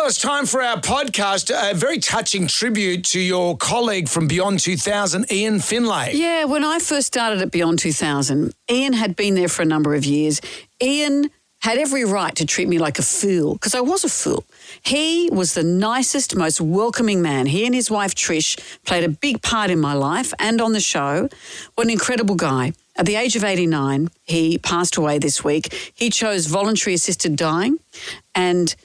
it's time for our podcast. A very touching tribute to your colleague from Beyond 2000, Ian Finlay. Yeah, when I first started at Beyond 2000, Ian had been there for a number of years. Ian had every right to treat me like a fool, because I was a fool. He was the nicest, most welcoming man. He and his wife, Trish, played a big part in my life and on the show. What an incredible guy. At the age of 89, he passed away this week. He chose voluntary assisted dying. And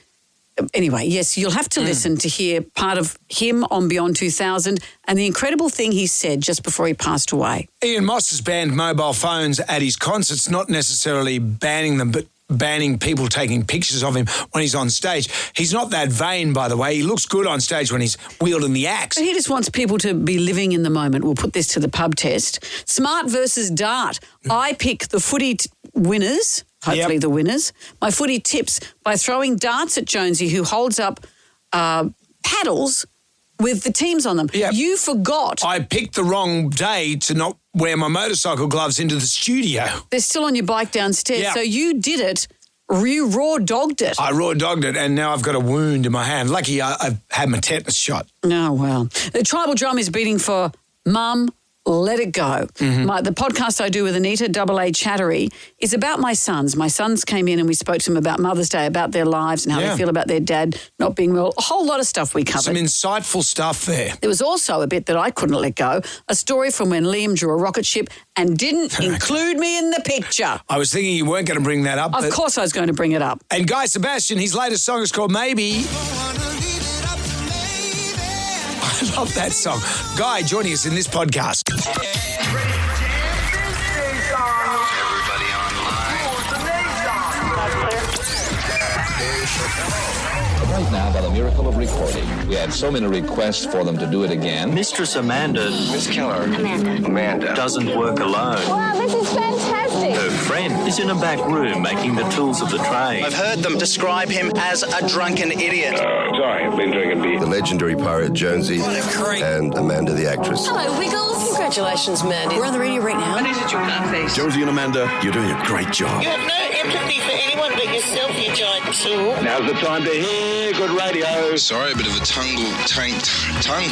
anyway, yes, you'll have to listen to hear part of him on Beyond 2000 and the incredible thing he said just before he passed away. Ian Moss has banned mobile phones at his concerts, not necessarily banning them, but banning people taking pictures of him when he's on stage. He's not that vain, by the way. He looks good on stage when he's wielding the axe. But he just wants people to be living in the moment. We'll put this to the pub test. Smart versus dart. I pick the footy winners, hopefully the winners. My footy tips by throwing darts at Jonesy, who holds up paddles with the teams on them. Yep. You forgot. I picked the wrong day to not wear my motorcycle gloves into the studio. They're still on your bike downstairs. Yeah. So you did it. You raw dogged it. I raw dogged it, and now I've got a wound in my hand. Lucky I've had my tetanus shot. Oh, well. The tribal drum is beating for Mum, Let It Go. The podcast I do with Anita, AA Chattery, is about my sons. My sons came in and we spoke to them about Mother's Day, about their lives and how they feel about their dad not being well. A whole lot of stuff we covered. Some insightful stuff there. There was also a bit that I couldn't let go, a story from when Liam drew a rocket ship and didn't include me in the picture. I was thinking you weren't going to bring that up. Of course I was going to bring it up. And Guy Sebastian, his latest song is called Maybe. I love that song. Guy joining us in this podcast. Everybody Right now, by the miracle of recording, we had so many requests for them to do it again. Mistress Amanda. Miss Keller. Amanda. Doesn't work alone. Wow, this is fantastic. Her friend is in a back room making the tools of the trade. I've heard them describe him as a drunken idiot. Sorry, I've been drinking beer. The legendary pirate Jonesy and Amanda the actress. Hello, Wiggles. Congratulations, Mandy. We're on the radio right now. What is it, you nutface? Jonesy and Amanda, you're doing a great job. You have no empathy for anyone but yourself, you giant tool. Now's the time to hear good radio. Sorry, a bit of a tongue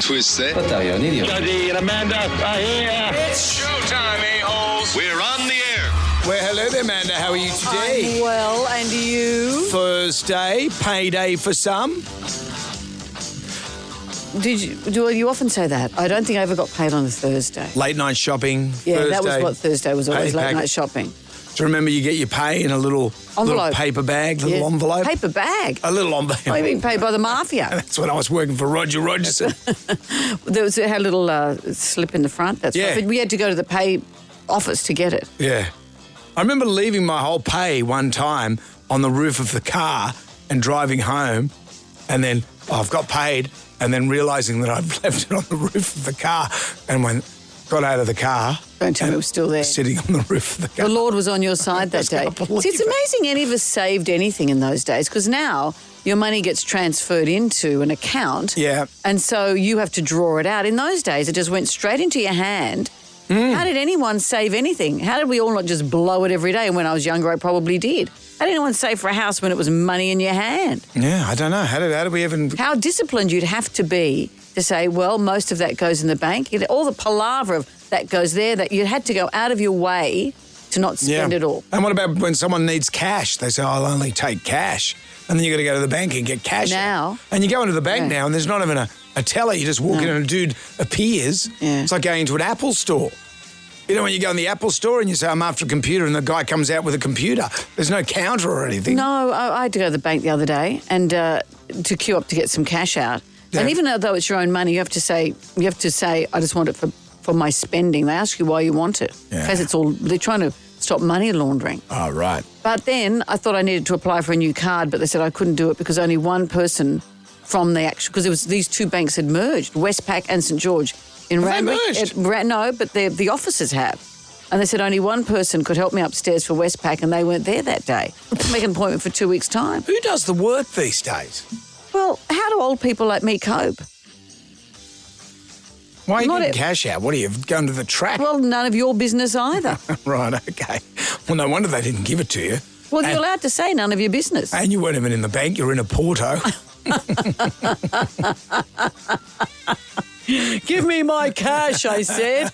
twist there. But you're an idiot. Jonesy and Amanda are here. It's showtime, a-holes. We're on the air. Well, hello there, Amanda. How are you today? I'm well, and you? Thursday, payday for some. You often say that. I don't think I ever got paid on a Thursday. Late night shopping. Yeah, Thursday. that was what Thursday was always, Pay late packet. night shopping. Do you remember you get your pay in a little paper bag, little envelope? Paper bag? A little envelope. Are you being paid by the mafia? That's when I was working for Roger Rogerson. It had a little slip in the front. That's Yeah. right. But we had to go to the pay office to get it. Yeah. I remember leaving my whole pay one time on the roof of the car and driving home, and then I've got paid, and then realising that I've left it on the roof of the car, and when got out of the car. Don't tell me it was still there. Sitting on the roof of the car. The Lord was on your side that day. See, it's amazing any of us saved anything in those days, because now your money gets transferred into an account. Yeah. And so you have to draw it out. In those days, it just went straight into your hand. How did anyone save anything? How did we all not just blow it every day? And when I was younger, I probably did. How did anyone save for a house when it was money in your hand? Yeah, I don't know. How did we even... How disciplined you'd have to be to say, well, most of that goes in the bank. All the palaver of that goes there, that you had to go out of your way to not spend it all. And what about when someone needs cash? They say, I'll only take cash. And then you got to go to the bank and get cash. Now. And you go into the bank now and there's not even a teller. You just walk in and a dude appears. Yeah. It's like going into an Apple store. You know, when you go in the Apple store and you say, I'm after a computer, and the guy comes out with a computer. There's no counter or anything. No, I had to go to the bank the other day and to queue up to get some cash out. Yeah. And even though it's your own money, you have to say, I just want it for my spending. They ask you why you want it. Yeah. Because they're trying to stop money laundering. Oh, right. But then I thought I needed to apply for a new card, but they said I couldn't do it because only one person from the actual, because it was these two banks had merged, Westpac and St George. In Have they Randwick. merged? No, but the offices have. And they said only one person could help me upstairs for Westpac, and they weren't there that day. Make an appointment for 2 weeks' time. Who does the work these days? Well, how do old people like me cope? Why are you Not getting it- cash out? What are you, going to the track? Well, none of your business either. Right, okay. Well, no wonder they didn't give it to you. Well, you're allowed to say none of your business. And you weren't even in the bank, you were in a Porto. Give me my cash, I said.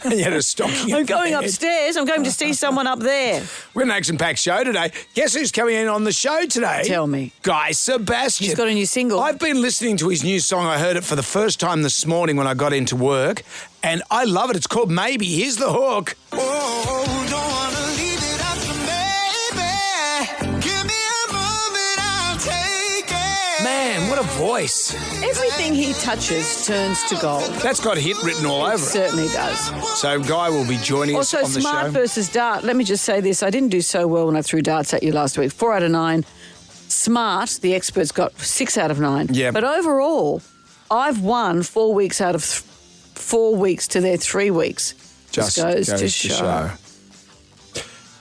And you had a stocking. I'm going up. upstairs. I'm going to see someone up there. We're an action-packed show today. Guess who's coming in on the show today? Tell me. Guy Sebastian. He's got a new single. I've been listening to his new song. I heard it for the first time this morning when I got into work, and I love it. It's called Maybe. Here's the hook. Man, what a voice. Everything he touches turns to gold. That's got hit written all over it. Certainly does. So Guy will be joining us Also, on the show. smart versus dart. Let me just say this. I didn't do so well when I threw darts at you last week. 4 out of 9. Smart, the experts got 6 out of 9. Yeah. But overall, I've won 4 weeks out of 4 weeks to their 3 weeks. Just goes to show.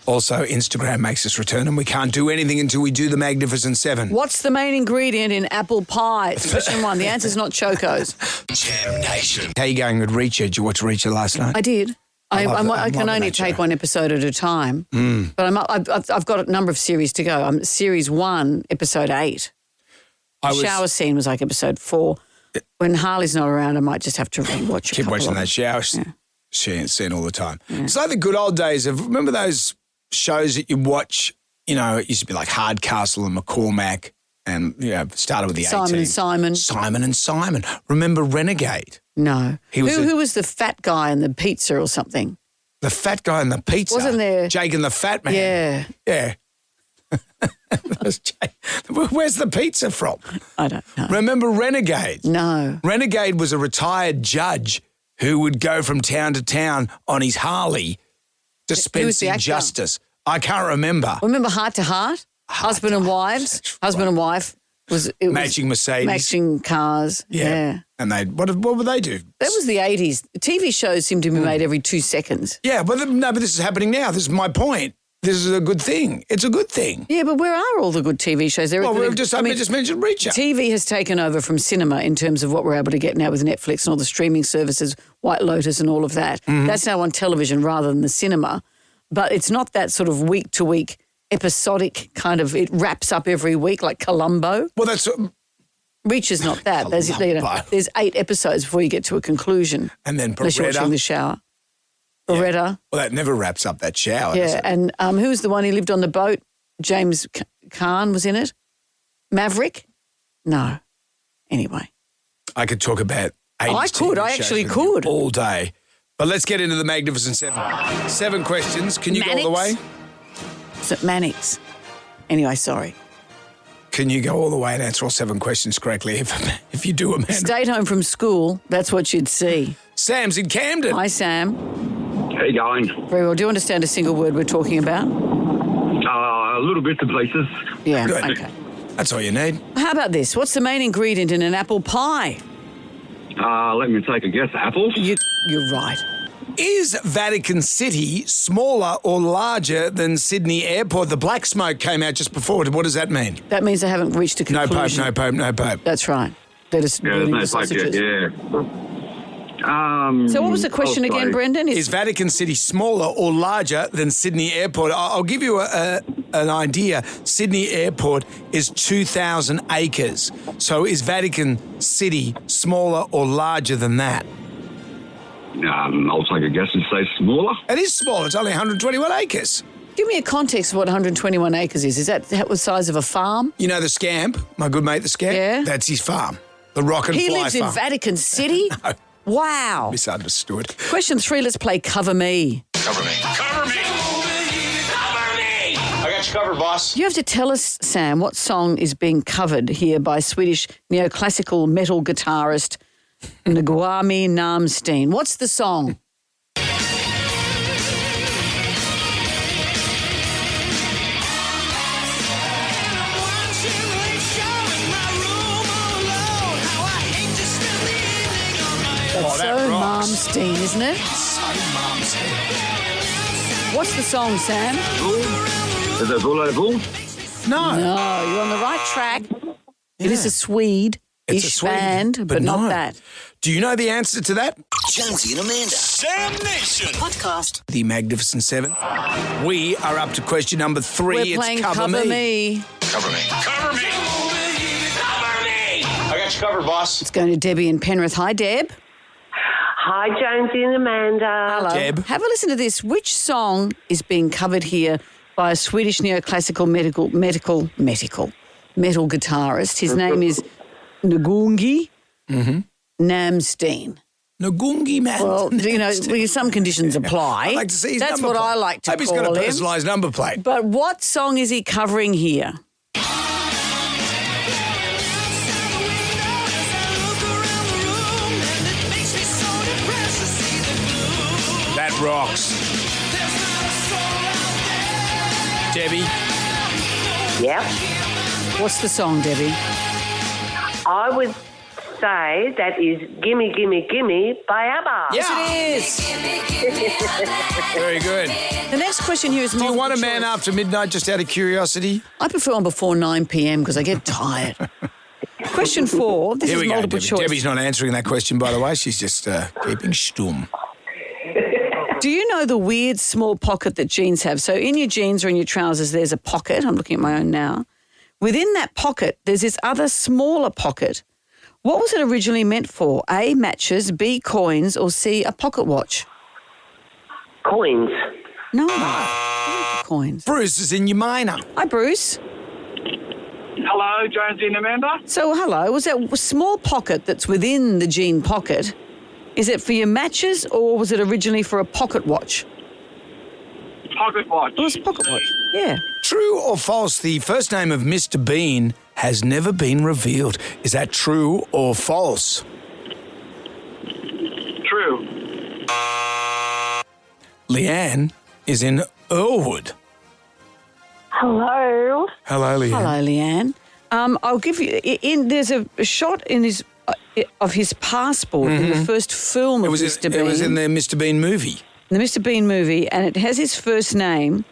Also, Instagram makes us return, and we can't do anything until we do the Magnificent Seven. What's the main ingredient in apple pie? It's question 1. The answer's not Chocos. Jam Nation. How you going with Reacher? Did you watch Reacher last night? I did. I I'm can loving only that take show. one episode at a time. But I've got a number of series to go. I'm series 1, episode 8. The shower scene was like episode 4. When Harley's not around, I might just have to rewatch it. Keep watching that shower scene all the time. It's like the good old days of, remember those shows that you watch, you know, it used to be like Hardcastle and McCormack and, you know, started with the Simon 18. and Simon. Simon and Simon. Remember Renegade? No. He was who was the fat guy in the pizza or something? The fat guy in the pizza. Wasn't there? Jake and the Fat Man. Yeah. Yeah. That's Jake. Where's the pizza from? I don't know. Remember Renegade? No. Renegade was a retired judge who would go from town to town on his Harley dispensing actor? justice. I can't remember. Remember Heart to Heart? Husband and wives. Husband and wife. Was Matching Mercedes. Matching cars. Yeah. And what would they do? That was the 80s. TV shows seemed to be made every 2 seconds. Yeah, but this is happening now. This is my point. This is a good thing. It's a good thing. Yeah, but where are all the good TV shows? Well, I just mentioned Reacher. TV has taken over from cinema in terms of what we're able to get now with Netflix and all the streaming services, White Lotus and all of that. Mm-hmm. That's now on television rather than the cinema. But it's not that sort of week-to-week episodic kind of, it wraps up every week like Columbo. Well, that's... Reacher's not that. There's 8 episodes before you get to a conclusion. And then unless you're watching The Shower. Beretta. Well, that never wraps up that shower. does Yeah, it? and who was the one who lived on the boat? James Caan was in it. Maverick? No. Anyway. I could talk about 80s I could. TV I shows actually with you could. all day. But let's get into the Magnificent Seven. 7 questions. Can you go all the way? Is it Mannix? Anyway, sorry. Can you go all the way and answer all 7 questions correctly if you do, Amanda? Stayed home from school, that's what you'd see. Sam's in Camden. Hi, Sam. How you going? Very well. Do you understand a single word we're talking about? A little bit to pieces. Yeah, Good. okay. That's all you need. How about this? What's the main ingredient in an apple pie? Let me take a guess. Apples? You're right. Is Vatican City smaller or larger than Sydney Airport? The black smoke came out just before. What does that mean? That means they haven't reached a No conclusion. pope, no pope, no pope. That's right. They're just Yeah, burning there's the no pope yet, sausages. yeah. So what was the question I'll again, say- Brendan? Is Vatican City smaller or larger than Sydney Airport? I'll give you an idea. Sydney Airport is 2,000 acres. So is Vatican City smaller or larger than that? I'll take a guess and say smaller. It is smaller. It's only 121 acres. Give me a context of what 121 acres is. Is that the size of a farm? You know the Scamp, my good mate the Scamp? Yeah. That's his farm. The Rock and He Fly lives farm. in Vatican City? No. Wow. Misunderstood. Question 3, let's play Cover Me. Cover me. Cover me. Cover me. I got you covered, boss. You have to tell us, Sam, what song is being covered here by Swedish neoclassical metal guitarist Ngwami Namsteen. What's the song? That's that so rocks. Malmsteen, isn't it? So Malmsteen. What's the song, Sam? Is it Bull? No. No, you're on the right track. It is a Swede-ish It's a Swede, band, but no. not that. Do you know the answer to that? Jonesy and Amanda. Sam Nation. Podcast. The Magnificent Seven. We are up to question number 3. We're It's playing Cover Me. Cover me. Cover me. Cover me. got you covered, boss. It's going to Debbie in Penrith. Hi, Deb. Hi, Jonesy and Amanda. Hello. Deb. Have a listen to this. Which song is being covered here by a Swedish neoclassical metal guitarist? His name is Ngugi Namsteen. Ngugi, man. Well, you know, some conditions apply. I'd like to see his That's number what plate. I like to Hope call he's got a him. personalised number plate. But what song is he covering here? That rocks. Debbie. Yep. What's the song, Debbie? I would say that is Gimme, Gimme, Gimme by ABBA. Yes, it is. Very good. The next question here is Do you multiple want a man choice. after midnight just out of curiosity? I prefer one before 9 p.m. because I get tired. Question 4. This Here is we go, multiple Debbie. choice. Debbie's not answering that question, by the way. She's just keeping stum. Do you know the weird small pocket that jeans have? So in your jeans or in your trousers, there's a pocket. I'm looking at my own now. Within that pocket, there's this other smaller pocket. What was it originally meant for? A, matches, B, coins, or C, a pocket watch? Coins. No. Coins. Bruce is in your minor. Hi, Bruce. Hello, Jonesy and Amanda. So, hello. Was that small pocket that's within the jean pocket, is it for your matches or was it originally for a pocket watch? Pocket watch. It was a pocket watch. Yeah. True or false, the first name of Mr. Bean has never been revealed. Is that true or false? True. Leanne is in Earlwood. Hello. Hello, Leanne. Hello, Leanne. I'll give you. There's a shot in his of his passport in the first film of Mr. Bean. It was in the Mr. Bean movie. The Mr. Bean movie, and it has his first name.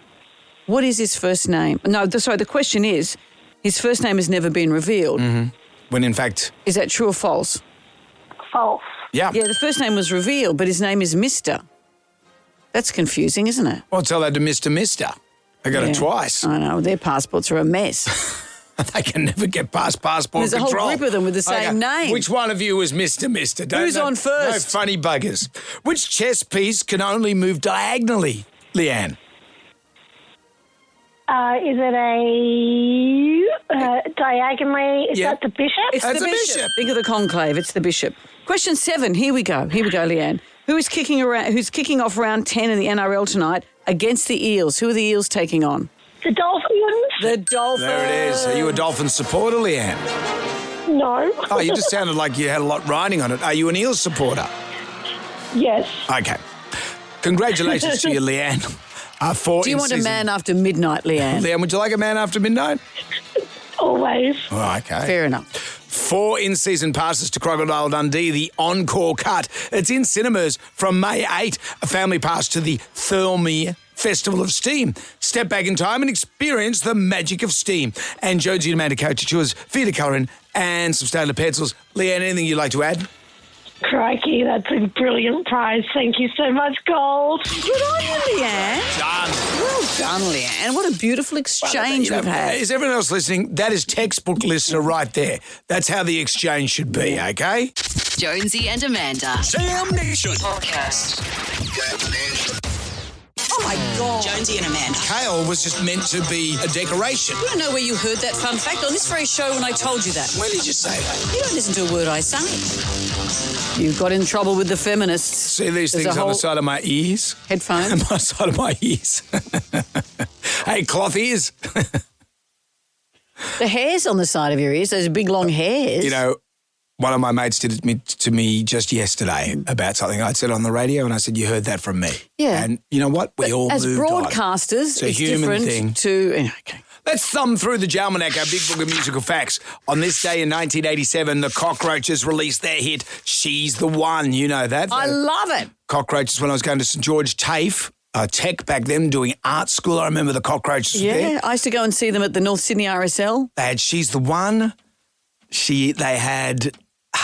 What is his first name? No, sorry. The question is, his first name has never been revealed. When in fact, Is that true or false? False. yeah. Yeah, the first name was revealed, but his name is Mr. That's confusing, isn't it? Well, tell that to Mr. Mister. They got it twice. I know. Their passports are a mess. They can never get past passport There's a whole control. group of them with the same name. Which one of you was Mr. Mister? Who's on first? No funny buggers. Which chess piece can only move diagonally, Leanne? Is it a diagonally? Is that the bishop? It's That's the a bishop. bishop. Think of the conclave. It's the bishop. Question 7. Here we go. Here we go, Leanne. Who's kicking off round 10 in the NRL tonight against the Eels? Who are the Eels taking on? The Dolphins? The Dolphins. There it is. Are you a Dolphin supporter, Leanne? No. Oh, you just sounded like you had a lot riding on it. Are you an Eels supporter? Yes. Okay. Congratulations to you, Leanne. Do you want a man after midnight, Leanne? Leanne, would you like a man after midnight? Always. Oh, okay. Fair enough. 4 in-season passes to Crocodile Dundee, the encore cut. It's in cinemas from May 8. A family pass to the Thirlmere Festival of Steam. Step back in time and experience the magic of steam. And Jonesy and Amanda caricatures, theatre colouring, and some Stanley pencils. Leanne, anything you'd like to add? Crikey, that's a brilliant prize. Thank you so much, Gold. Good on you, Leanne. Done. Well done, Leanne. What a beautiful exchange we've had. Is everyone else listening? That is textbook listener right there. That's how the exchange should be, okay? Jonesy and Amanda. Sam Nation. Podcast. Oh, my God. Jonesy and Amanda. Kale was just meant to be a decoration. I don't know where you heard that fun fact on this very show when I told you that. When did you say that? You don't listen to a word I say. You got in trouble with the feminists. See these There's things a on the whole- side of my ears? Headphones? On my side of my ears. Hey, cloth ears. The hairs on the side of your ears, those big long hairs. You know, one of my mates did it to me just yesterday about something I'd said on the radio, and I said, you heard that from me. Yeah. And you know what? We all as moved on. broadcasters, It's a human different thing. to... Okay. Let's thumb through the Jalmanac, our big book of musical facts. On this day in 1987, the Cockroaches released their hit, She's the One. You know that. I love it. Cockroaches, when I was going to St George TAFE, Tech back then, doing art school. I remember the Cockroaches were there. Yeah, I used to go and see them at the North Sydney RSL. They had She's the One. They had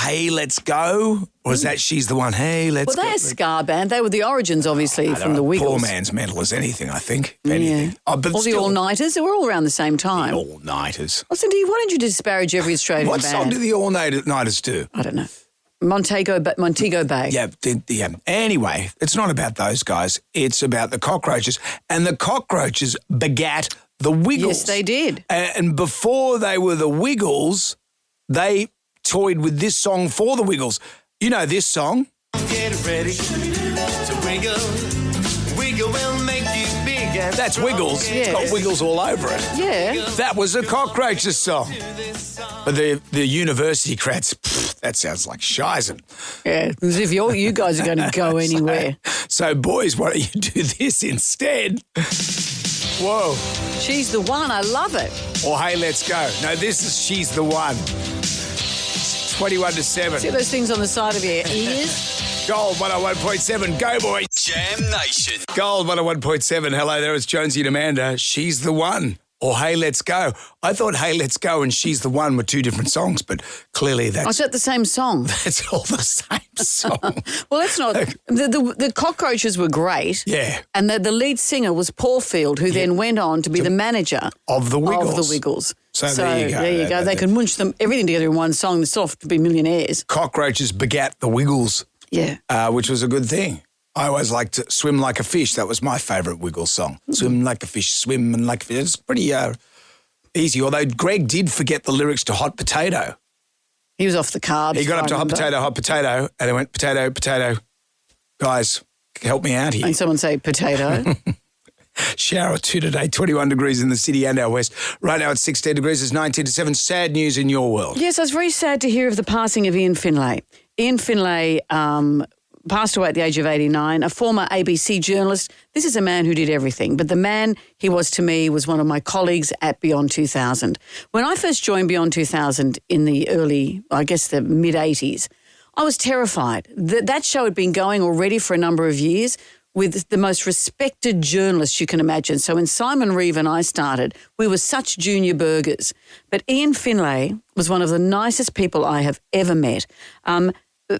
Hey, Let's Go? Or is that She's the One? Hey, let's go. Well, they're a ska band. They were the origins, obviously, from the Wiggles. Poor man's mental as anything, I think. If anything. Oh, but All the all-nighters, they were all around the same time. All-nighters. Listen, why don't you disparage every Australian What band? song do the all-nighters do? I don't know. Montego Bay. Yeah. Anyway, it's not about those guys. It's about the Cockroaches. And the Cockroaches begat the Wiggles. Yes, they did. And before they were the Wiggles, they toyed with this song for the Wiggles. You know this song? Get ready to wiggle. Wiggle will make you bigger. That's Wiggles. Yeah. It's got Wiggles all over it. Yeah. That was a Cockroaches song. But the university crats, that sounds like shizen. Yeah, as if you guys are going to go anywhere. So, boys, why don't you do this instead? Whoa. She's the one. I love it. Or Hey, Let's Go. No, this is She's the One. 21-7. See those things on the side of your ears? Gold 101.7. Go, boys. Jam Nation. Gold 101.7. Hello there, it's Jonesy and Amanda. She's the One. Or Hey, Let's Go. I thought Hey, Let's Go and She's the One were two different songs, but clearly Oh, is that the same song? that's all the same song. Well, that's not. The Cockroaches were great. Yeah. And the lead singer was Paul Field, who then went on to be the manager Of the Wiggles. So there you go. There you go. They can munch them everything together in one song. They still have to be millionaires. Cockroaches begat the Wiggles, Yeah. which was a good thing. I always liked to Swim Like a Fish. That was my favourite Wiggles song. Swim like a fish, swim and like a fish. It's pretty easy, although Greg did forget the lyrics to Hot Potato. He was off the carbs. He got up to hot hot potato, and he went, potato, potato. Guys, help me out here. And someone say potato. Shower 2 today, 21 degrees in the city and out west. Right now it's 16 degrees, it's 19-7. Sad news in your world. Yes, I was very sad to hear of the passing of Ian Finlay. Ian Finlay passed away at the age of 89, a former ABC journalist. This is a man who did everything, but the man he was to me was one of my colleagues at Beyond 2000. When I first joined Beyond 2000 in the early, I guess the mid-80s, I was terrified. That show had been going already for a number of years with the most respected journalists you can imagine. So when Simon Reeve and I started, we were such junior burgers. But Ian Finlay was one of the nicest people I have ever met.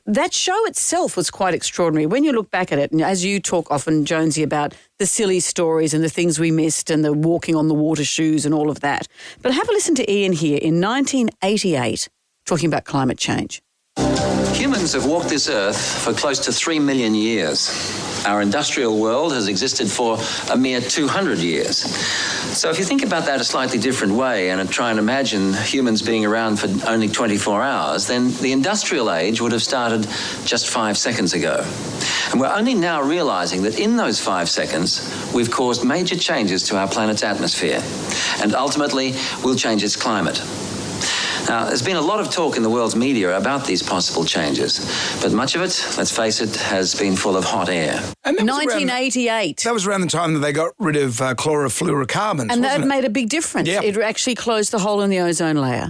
That show itself was quite extraordinary. When you look back at it, and as you talk often, Jonesy, about the silly stories and the things we missed and the walking on the water shoes and all of that. But have a listen to Ian here in 1988 talking about climate change. Humans have walked this earth for close to 3 million years. Our industrial world has existed for a mere 200 years. So if you think about that a slightly different way and try and imagine humans being around for only 24 hours, then the industrial age would have started just 5 seconds ago. And we're only now realizing that in those 5 seconds, we've caused major changes to our planet's atmosphere. And ultimately, we'll change its climate. Now, there's been a lot of talk in the world's media about these possible changes, but much of it, let's face it, has been full of hot air. And that 1988. That was around the time that they got rid of chlorofluorocarbons, And that wasn't it? made a big difference. Yep. It actually closed the hole in the ozone layer.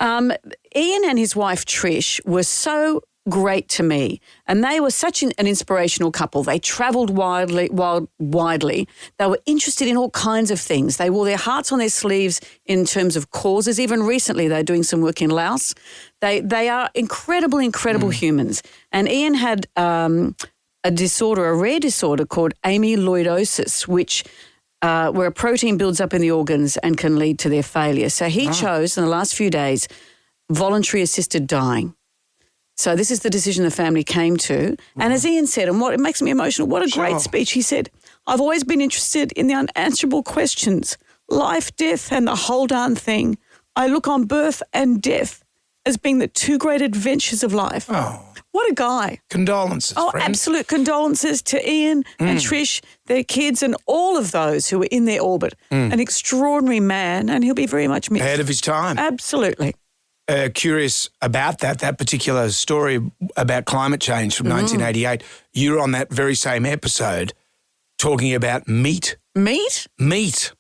Ian and his wife Trish were so great to me, and they were such an inspirational couple. They travelled widely. They were interested in all kinds of things. They wore their hearts on their sleeves in terms of causes. Even recently, they're doing some work in Laos. They are incredible humans. And Ian had a rare disorder called amyloidosis, which where a protein builds up in the organs and can lead to their failure. So he chose in the last few days voluntary assisted dying. So this is the decision the family came to. And as Ian said, and it makes me emotional, what a great speech. He said, I've always been interested in the unanswerable questions, life, death, and the whole darn thing. I look on birth and death as being the two great adventures of life. Oh. What a guy. Condolences, friend. Absolute condolences to Ian and Trish, their kids, and all of those who were in their orbit. An extraordinary man, and he'll be very much missed. Ahead of his time. Absolutely. Curious about that particular story about climate change from 1988. You were on that very same episode talking about meat. Meat? Meat.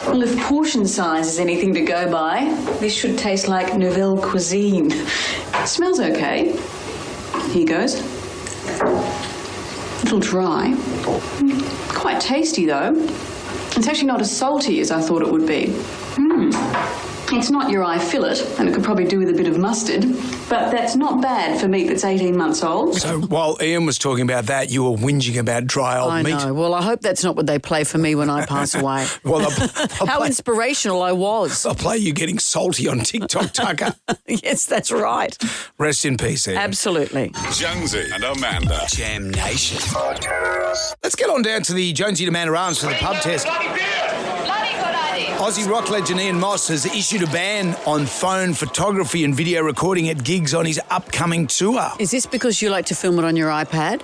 Well, if portion size is anything to go by, this should taste like nouvelle cuisine. It smells okay. Here goes. A little dry. Quite tasty, though. It's actually not as salty as I thought it would be. It's not your eye fillet, and it could probably do with a bit of mustard, but that's not bad for meat that's 18 months old. So while Ian was talking about that, you were whinging about dry old meat. I know. Well, I hope that's not what they play for me when I pass away. Well, How inspirational I was. I'll play you getting salty on TikTok, Tucker. Yes, that's right. Rest in peace, Ian. Absolutely. Jonesy and Amanda. Jam Nation. Let's get on down to the Jonesy and Amanda Arms for the pub test. Aussie rock legend Ian Moss has issued a ban on phone photography and video recording at gigs on his upcoming tour. Is this because you like to film it on your iPad?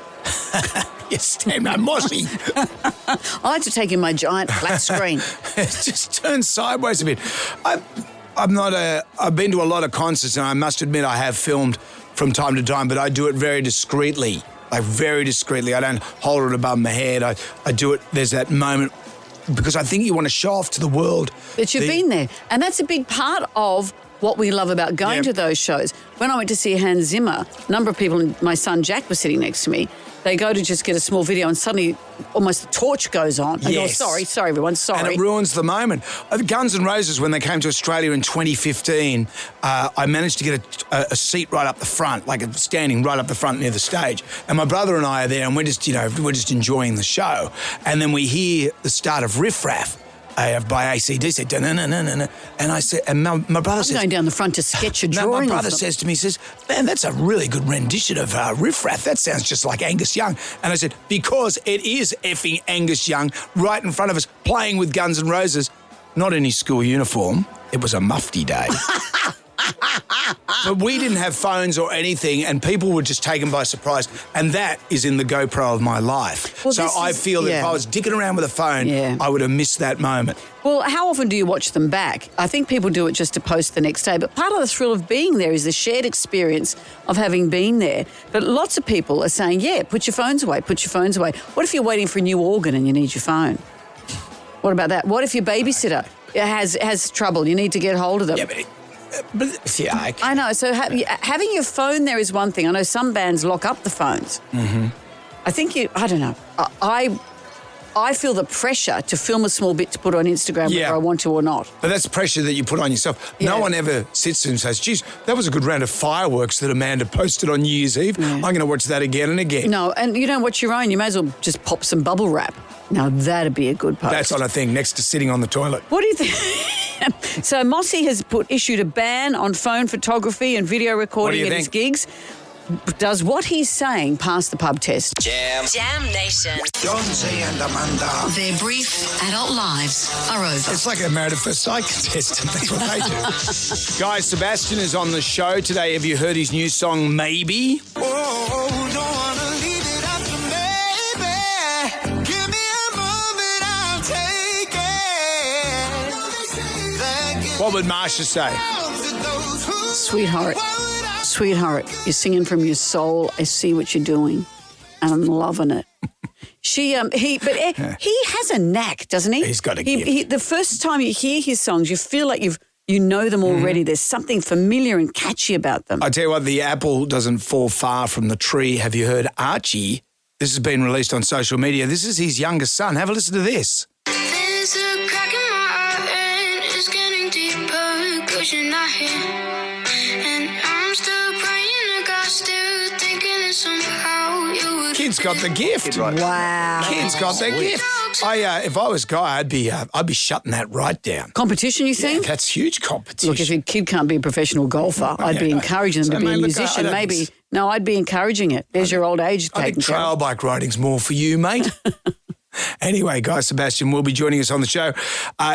Yes, damn, no, Mossy. I like to take in my giant flat screen. Just turn sideways a bit. I've been to a lot of concerts, and I must admit I have filmed from time to time, but I do it very discreetly. Like, very discreetly. I don't hold it above my head. I do it, there's that moment, because I think you want to show off to the world that you've been there. And that's a big part of what we love about going to those shows. When I went to see Hans Zimmer, a number of people, and my son Jack was sitting next to me, they go to just get a small video and suddenly almost the torch goes on. And yes. Sorry everyone, sorry. And it ruins the moment. Guns N' Roses, when they came to Australia in 2015, I managed to get a seat right up the front, like standing right up the front near the stage. And my brother and I are there, and we're just enjoying the show. And then we hear the start of Riff Raff. By AC/DC, and I said, and my brother says, I'm going down the front to sketch a drawing. No, my brother says to me, man, that's a really good rendition of Riff Raff. That sounds just like Angus Young. And I said, because it is effing Angus Young right in front of us playing with Guns N' Roses, not in his school uniform. It was a mufti day. But we didn't have phones or anything, and people were just taken by surprise. And that is in the GoPro of my life. Well, so I feel that if I was dicking around with a phone, I would have missed that moment. Well, how often do you watch them back? I think people do it just to post the next day. But part of the thrill of being there is the shared experience of having been there. But lots of people are saying, put your phones away, put your phones away. What if you're waiting for a new organ and you need your phone? What about that? What if your babysitter has trouble? You need to get hold of them. I know. So having your phone there is one thing. I know some bands lock up the phones. Mm-hmm. I think I don't know. I feel the pressure to film a small bit to put on Instagram whether I want to or not. But that's pressure that you put on yourself. No one ever sits there and says, geez, that was a good round of fireworks that Amanda posted on New Year's Eve. I'm going to watch that again and again. No, and you don't watch your own. You may as well just pop some bubble wrap. Now, that'd be a good post. That's on a thing next to sitting on the toilet. What do you think? So Mossy has issued a ban on phone photography and video recording at his gigs. Does what he's saying pass the pub test? Jam Nation. Jonesy and Amanda. Their brief adult lives are over. It's like a married at first sight contestant. That's what they do. Guys, Sebastian is on the show today. Have you heard his new song, Maybe? Oh, don't want to leave it up to maybe. Give me a moment, I'll take it. What would Marsha say? Sweetheart, you're singing from your soul. I see what you're doing, and I'm loving it. He has a knack, doesn't he? He's got a gift. The first time you hear his songs, you feel like you know them already. There's something familiar and catchy about them. I tell you what, the apple doesn't fall far from the tree. Have you heard Archie? This has been released on social media. This is his youngest son. Have a listen to this. There's a crack in my eye and it's getting deeper 'cause you're not here. And I'm still praying to God, still thinking that somehow you would. Kid's got the gift. Wow. Kid's got the gift. If I was Guy, I'd be shutting that right down. Competition, you think? Yeah, that's huge competition. Look, if your kid can't be a professional golfer, I'd be encouraging them to be a musician. I'd be encouraging it. There's your old age taken care of. I think trail bike riding's more for you, mate. Anyway, Guy Sebastian will be joining us on the show.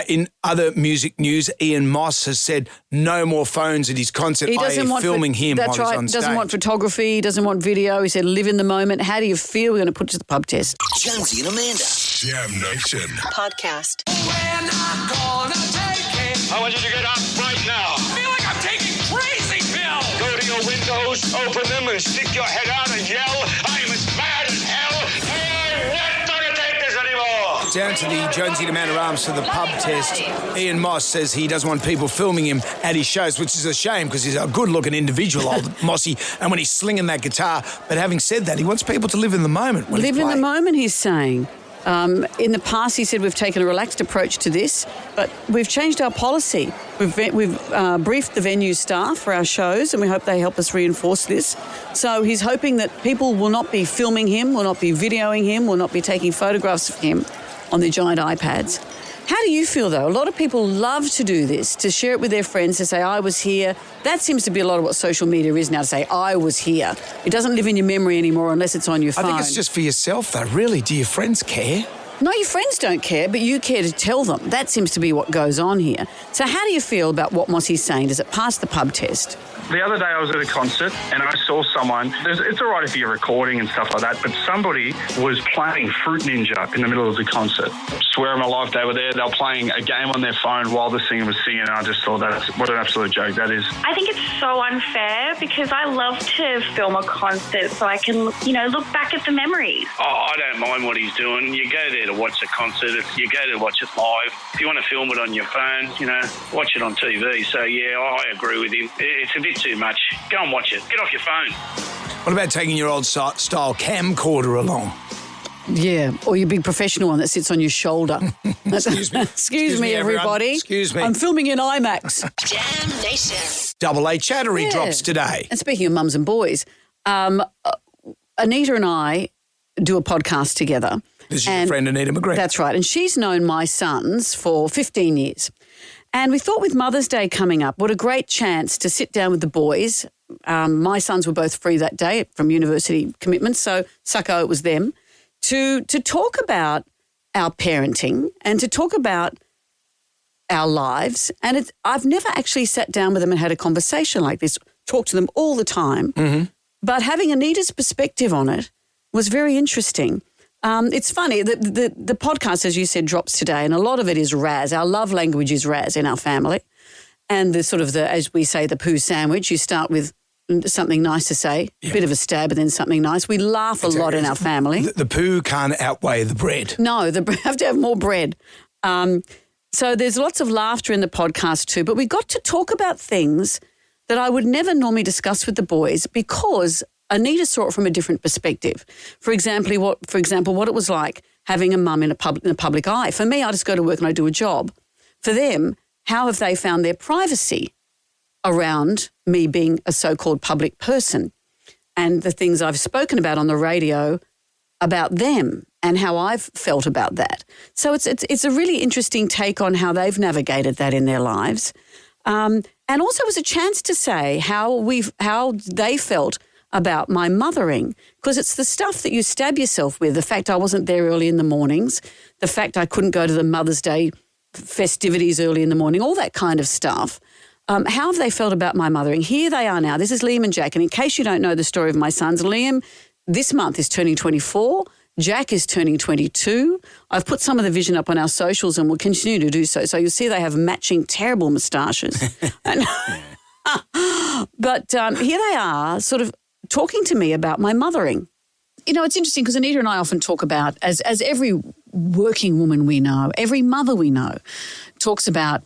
In other music news, Ian Moss has said no more phones at his concert. He doesn't want filming him that's while right. he's on stage. Doesn't want photography, doesn't want video. He said live in the moment. How do you feel? We're going to put it to the pub test. Jonesy and Amanda. Jam Nation. Podcast. We're not gonna take it. I want you to get up right now. I feel like I'm taking crazy pills. Go to your windows, open them, and stick your head out and yell, I'm as mad as hell. I'm not gonna take this anymore. Down to the Jonesy and Amanda Arms for the pub test. Ian Moss says he doesn't want people filming him at his shows, which is a shame because he's a good-looking individual, old Mossy, and when he's slinging that guitar. But having said that, he wants people to live in the moment. Live in the moment, he's saying. In the past, he said, we've taken a relaxed approach to this, but we've changed our policy. We've briefed the venue staff for our shows, and we hope they help us reinforce this. So he's hoping that people will not be filming him, will not be videoing him, will not be taking photographs of him on their giant iPads. How do you feel, though? A lot of people love to do this, to share it with their friends, to say, I was here. That seems to be a lot of what social media is now, to say, I was here. It doesn't live in your memory anymore unless it's on your phone. I think it's just for yourself, though. Really, do your friends care? No, your friends don't care, but you care to tell them. That seems to be what goes on here. So how do you feel about what Mossy's saying? Does it pass the pub test? The other day I was at a concert and I saw someone, it's all right if you're recording and stuff like that, but somebody was playing Fruit Ninja in the middle of the concert. Swear on my life they were there, they were playing a game on their phone while the singer was singing, and I just thought, what an absolute joke that is. I think it's so unfair because I love to film a concert so I can, look back at the memories. Oh, I don't mind what he's doing. You go there to watch a concert, you go to watch it live. If you want to film it on your phone, watch it on TV. So, yeah, I agree with him. It's a bit too much. Go and watch it. Get off your phone. What about taking your old style camcorder along? Yeah, or your big professional one that sits on your shoulder. Excuse me. Excuse me, everybody. Excuse me. I'm filming in IMAX. Jam Nation. Double A Chattery drops today. And speaking of mums and boys, Anita and I do a podcast together. This is your friend Anita McGregor. That's right. And she's known my sons for 15 years. And we thought with Mother's Day coming up, what a great chance to sit down with the boys. My sons were both free that day from university commitments, so sucko, it was them, to talk about our parenting and to talk about our lives. And I've never actually sat down with them and had a conversation like this, talk to them all the time. Mm-hmm. But having Anita's perspective on it was very interesting. It's funny, the podcast, as you said, drops today, and a lot of it is Raz. Our love language is Raz in our family. And as we say, the poo sandwich, you start with something nice to say, a bit of a stab and then something nice. We laugh a lot in our family. The poo can't outweigh the bread. No, have to have more bread. So there's lots of laughter in the podcast too, but we got to talk about things that I would never normally discuss with the boys because Anita saw it from a different perspective. For example, what it was like having a mum in the public eye. For me, I just go to work and I do a job. For them, how have they found their privacy around me being a so-called public person and the things I've spoken about on the radio about them and how I've felt about that. So it's a really interesting take on how they've navigated that in their lives. And also it was a chance to say how they felt about my mothering, because it's the stuff that you stab yourself with, the fact I wasn't there early in the mornings, the fact I couldn't go to the Mother's Day festivities early in the morning, all that kind of stuff. How have they felt about my mothering? Here they are now. This is Liam and Jack. And in case you don't know the story of my sons, Liam this month is turning 24. Jack is turning 22. I've put some of the vision up on our socials and will continue to do so. So you'll see they have matching terrible moustaches. But here they are sort of talking to me about my mothering. It's interesting because Anita and I often talk about, as every working woman we know, every mother we know talks about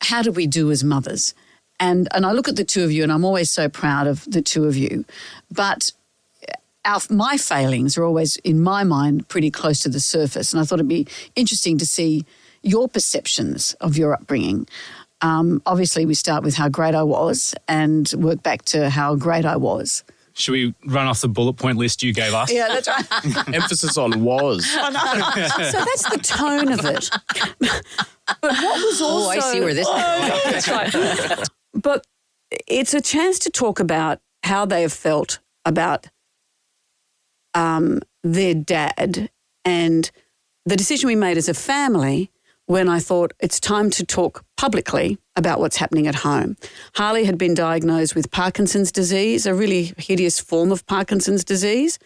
how do we do as mothers. And I look at the two of you and I'm always so proud of the two of you. But my failings are always, in my mind, pretty close to the surface. And I thought it'd be interesting to see your perceptions of your upbringing. Obviously, we start with how great I was and work back to how great I was. Should we run off the bullet point list you gave us? Yeah, that's right. Emphasis on was. I know. So that's the tone of it. But what was also... Oh, I see where this is going. That's right. But it's a chance to talk about how they have felt about their dad and the decision we made as a family when I thought it's time to talk publicly about what's happening at home. Harley had been diagnosed with Parkinson's disease, a really hideous form of Parkinson's disease.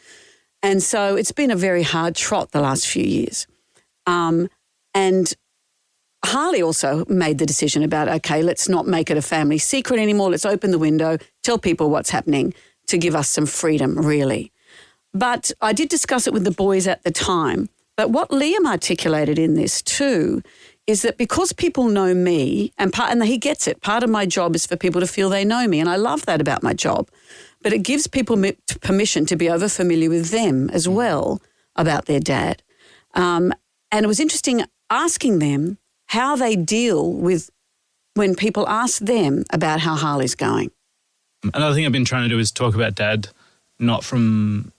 And so it's been a very hard trot the last few years. And Harley also made the decision about, okay, let's not make it a family secret anymore. Let's open the window, tell people what's happening to give us some freedom, really. But I did discuss it with the boys at the time. But what Liam articulated in this too is that because people know me, and he gets it, part of my job is for people to feel they know me, and I love that about my job, but it gives people permission to be over familiar with them as well about their dad. And it was interesting asking them how they deal with when people ask them about how Harley's going. Another thing I've been trying to do is talk about Dad not from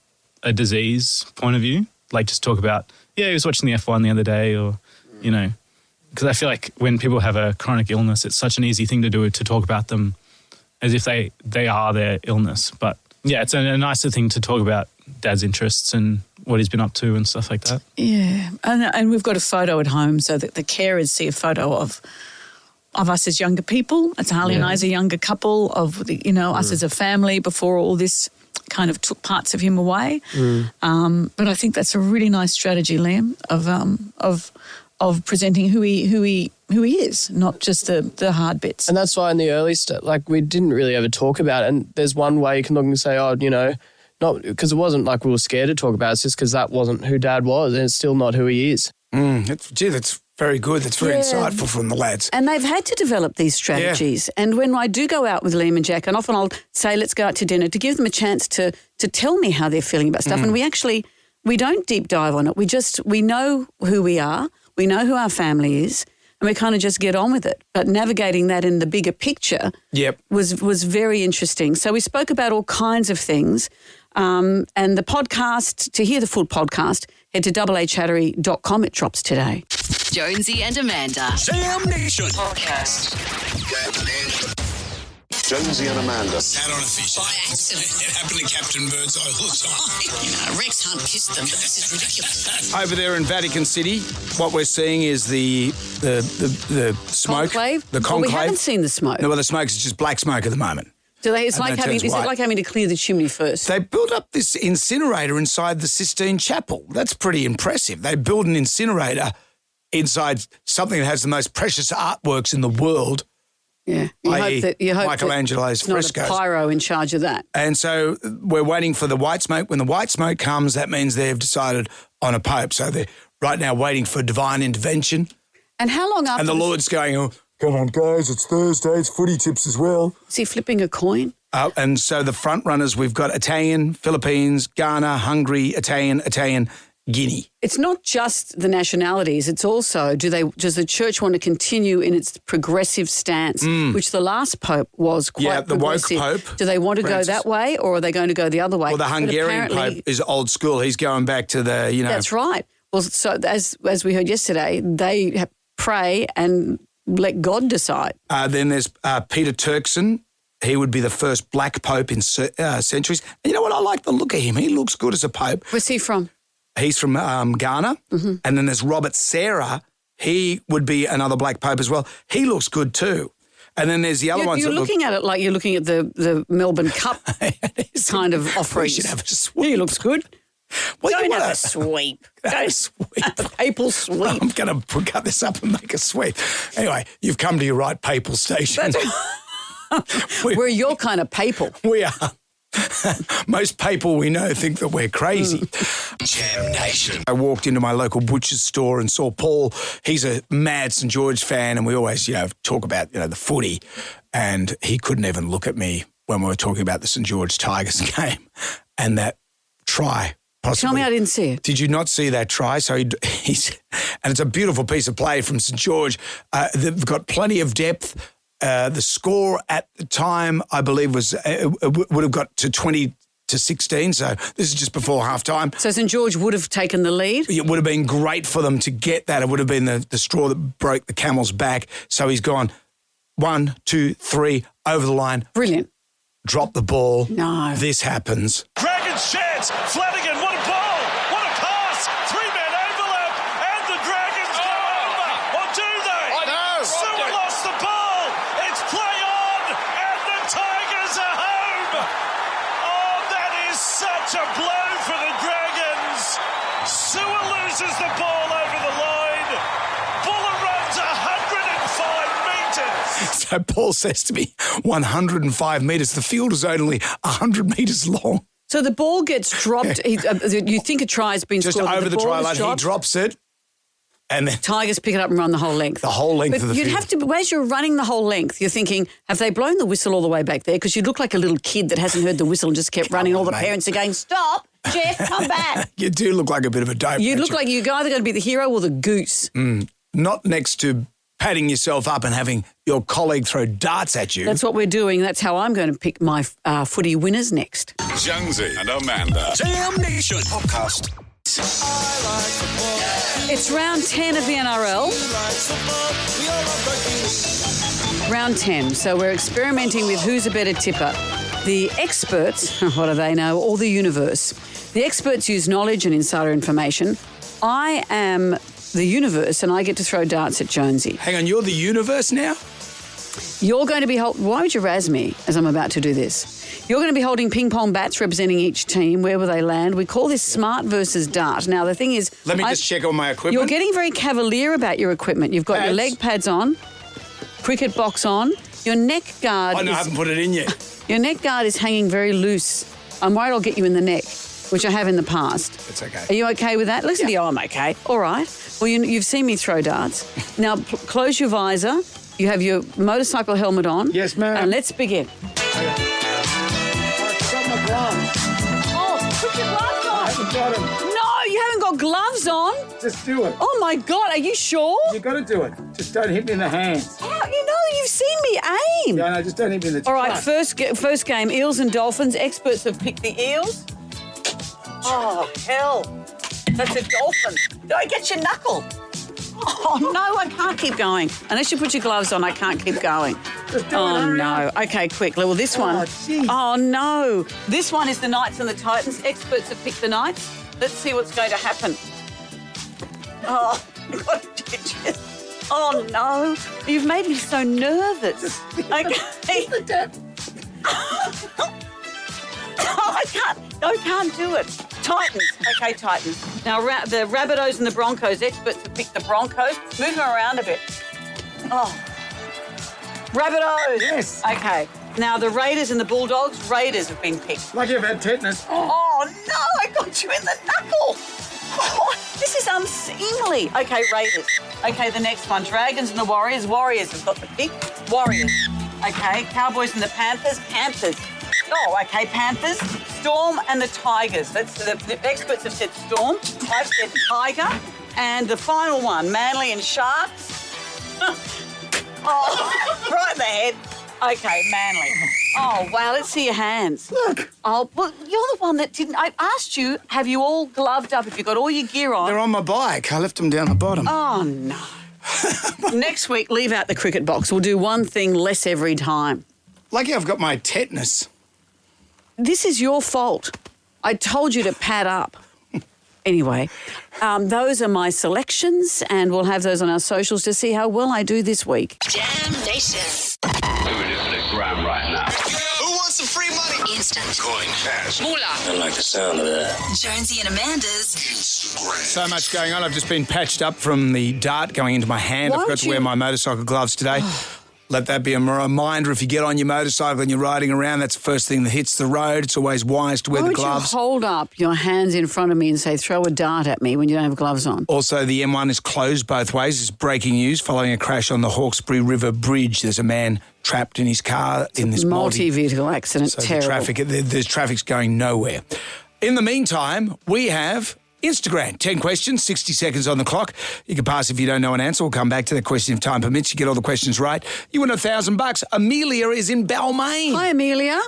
a disease point of view, like just talk about, he was watching the F1 the other day or, you know, because I feel like when people have a chronic illness, it's such an easy thing to do to talk about them as if they are their illness. But, yeah, it's a nicer thing to talk about Dad's interests and what he's been up to and stuff like that. Yeah, and we've got a photo at home so that the carers see a photo of us as younger people. It's Harley and I as a younger couple, of us as a family before all this kind of took parts of him away. But I think that's a really nice strategy, Liam, of presenting who he is, not just the hard bits. And that's why in the early we didn't really ever talk about it. And there's one way you can look and say, not because it wasn't like we were scared to talk about it. It's just because that wasn't who Dad was, and it's still not who he is. That's very good. That's very insightful from the lads. And they've had to develop these strategies. Yeah. And when I do go out with Liam and Jack, and often I'll say, let's go out to dinner, to give them a chance to tell me how they're feeling about stuff. And we don't deep dive on it. We know who we are. We know who our family is. And we kind of just get on with it. But navigating that in the bigger picture was very interesting. So we spoke about all kinds of things. And the podcast, to hear the full podcast, head to AAChattery.com. It drops today. Jonesy and Amanda. Jam Nation Podcast. Jonesy and Amanda. Sat on a fish. By accident. It happened to Captain Birdseye all the time. Rex Hunt kissed them, but this is ridiculous. Over there in Vatican City, what we're seeing is the smoke. Conclave? The conclave. Well, we haven't seen the smoke. No, well, the smoke is just black smoke at the moment. Is it like having to clear the chimney first? They built up this incinerator inside the Sistine Chapel. That's pretty impressive. They build an incinerator inside something that has the most precious artworks in the world. Yeah, you hope Michelangelo's frescoes. Not a pyro in charge of that. And so we're waiting for the white smoke. When the white smoke comes, that means they've decided on a pope. So they're right now waiting for divine intervention. And how long after? And the Lord's going, oh, come on, guys, it's Thursday, it's footy tips as well. Is he flipping a coin? And so the front runners, we've got Italian, Philippines, Ghana, Hungary, Italian, Guinea. It's not just the nationalities. It's also, does the church want to continue in its progressive stance, which the last pope was quite progressive. The woke pope. Do they want to go that way, or are they going to go the other way? Well, the Hungarian pope is old school. He's going back to the, That's right. Well, so as we heard yesterday, they pray and let God decide. Then there's Peter Turkson. He would be the first black pope in centuries. And you know what? I like the look of him. He looks good as a pope. Where's he from? He's from Ghana. Mm-hmm. And then there's Robert Serra. He would be another black pope as well. He looks good too. And then there's the other ones. You're looking at it like you're looking at the Melbourne Cup kind of offerings. We should have a sweep. He looks good. Well, don't have a sweep. Don't sweep. A papal sweep. I'm going to cut this up and make a sweep. Anyway, you've come to your right papal station. We're your kind of papal. We are. Most people we know think that we're crazy. Jam Nation. I walked into my local butcher's store and saw Paul. He's a mad St George fan, and we always, talk about, the footy. And he couldn't even look at me when we were talking about the St George Tigers game and that try. Possibly. Tell me I didn't see it. Did you not see that try? So he's and it's a beautiful piece of play from St George. They've got plenty of depth. The score at the time, I believe, would have got to 20-16. So this is just before half-time. So St George would have taken the lead? It would have been great for them to get that. It would have been the straw that broke the camel's back. So he's gone 1, 2, 3, over the line. Brilliant. Drop the ball. No. This happens. Dragons chance. Flanagan, what a ball. What a pass. 3-man overlap. And the Dragons go over. Or do they? No. Stewart lost the ball. It's play on. And the Tigers are home. Oh, that is such a blow for the Dragons. Stewart loses the ball over the line. Buller runs 105 metres. So Paul says to me, 105 metres. The field is only 100 metres long. So the ball gets dropped. You think a try has been just scored. Over the try line, he drops it. And then Tigers pick it up and run the whole length. The whole length of the field. You'd have to, as you're running the whole length, you're thinking, have they blown the whistle all the way back there? Because you look like a little kid that hasn't heard the whistle and just kept running. All the parents are going, stop. Jeff, come back. You do look like a bit of a dope. You don't look like you're either going to be the hero or the goose. Not next to patting yourself up and having your colleague throw darts at you. That's what we're doing. That's how I'm going to pick my footy winners next. Jonesy and Amanda. Jam Nation podcast. It's round 10 of the NRL. Round 10. So we're experimenting with who's a better tipper. The experts, what do they know, or the universe. The experts use knowledge and insider information. I am the universe and I get to throw darts at Jonesy. Hang on, you're the universe now? You're going to be why would you razz me as I'm about to do this? You're going to be holding ping pong bats representing each team. Where will they land? We call this smart versus dart. Now, the thing is... Let me just check on my equipment. You're getting very cavalier about your equipment. You've got your leg pads on, cricket box on, your neck guard... I haven't put it in yet. Your neck guard is hanging very loose. I'm worried I'll get you in the neck, which I have in the past. It's okay. Are you okay with that? Listen to you. I'm okay. All right. Well, you've seen me throw darts. Now, close your visor. You have your motorcycle helmet on. Yes, ma'am. And let's begin. Oh, put your gloves on. I haven't got 'em. No, you haven't got gloves on. Just do it. Oh, my God. Are you sure? You got to do it. Just don't hit me in the hands. Oh, you know, you've seen me aim. No, just don't hit me in the... All right, first game, Eels and Dolphins. Experts have picked the Eels. Oh, hell. That's a dolphin. Don't get your knuckle. Oh, no, I can't keep going. Unless you put your gloves on, I can't keep going. Oh, no. Okay, quick. Well, this one. Oh, no. This one is the Knights and the Titans. Experts have picked the Knights. Let's see what's going to happen. Oh, oh no. You've made me so nervous. Okay. I can't do it. Titans. Okay, Titans. Now, the Rabbitohs and the Broncos, experts have picked the Broncos. Move them around a bit. Oh. Rabbitohs. Yes. Okay. Now, the Raiders and the Bulldogs, Raiders have been picked. Like you've had tetanus. Oh, no, I got you in the knuckle. Oh, this is unseemly. Okay, Raiders. Okay, the next one, Dragons and the Warriors. Warriors have got the pick. Warriors. Okay, Cowboys and the Panthers. Panthers. Oh, okay, Panthers. Storm and the Tigers. The experts have said Storm. I've said Tiger. And the final one, Manly and Sharks. Oh, right in the head. Okay, Manly. Oh, wow, let's see your hands. Look. Oh, well, you're the one that didn't... I asked you, have you all gloved up, if you got all your gear on? They're on my bike. I left them down the bottom. Oh, no. Next week, leave out the cricket box. We'll do one thing less every time. Lucky I've got my tetanus. This is your fault. I told you to pad up. Anyway, those are my selections, and we'll have those on our socials to see how well I do this week. Jam Nation. We're doing a gram right now. Who wants some free money? Instant. Coin cash. Moolah. I like the sound of that. Jonesy and Amanda's. So much going on. I've just been patched up from the dart going into my hand. I forgot to wear my motorcycle gloves today. Let that be a reminder. If you get on your motorcycle and you're riding around, that's the first thing that hits the road. It's always wise to wear the gloves. Why would you hold up your hands in front of me and say, throw a dart at me when you don't have gloves on? Also, the M1 is closed both ways. It's breaking news following a crash on the Hawkesbury River Bridge. There's a man trapped in his car in this multi-vehicle accident. So terrible. The traffic's going nowhere. In the meantime, we have Instagram. 10 questions, 60 seconds on the clock. You can pass if you don't know an answer. We'll come back to the question if time permits. You get all the questions right, you win $1,000. Amelia is in Balmain. Hi, Amelia.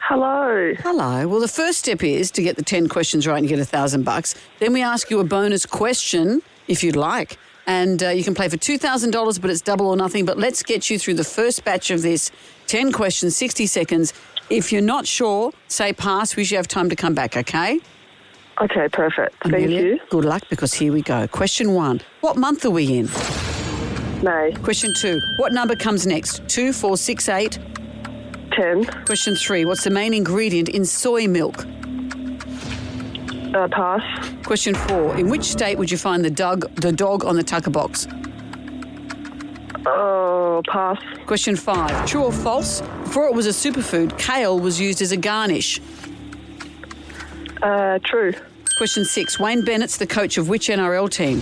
Hello. Hello. Well, the first step is to get the 10 questions right and you get $1,000. Then we ask you a bonus question, if you'd like. And you can play for $2,000, but it's double or nothing. But let's get you through the first batch of this. 10 questions, 60 seconds. If you're not sure, say pass. We should have time to come back, okay? Okay, perfect. Amelia, Thank you. good luck, because here we go. Question 1. What month are we in? May. Question 2. What number comes next? 2, 4, 6, 8? 10. Question 3. What's the main ingredient in soy milk? Pass. Question 4. In which state would you find the dog on the tucker box? Oh, pass. Question 5. True or false? Before it was a superfood, kale was used as a garnish. True. Question 6. Wayne Bennett's the coach of which NRL team?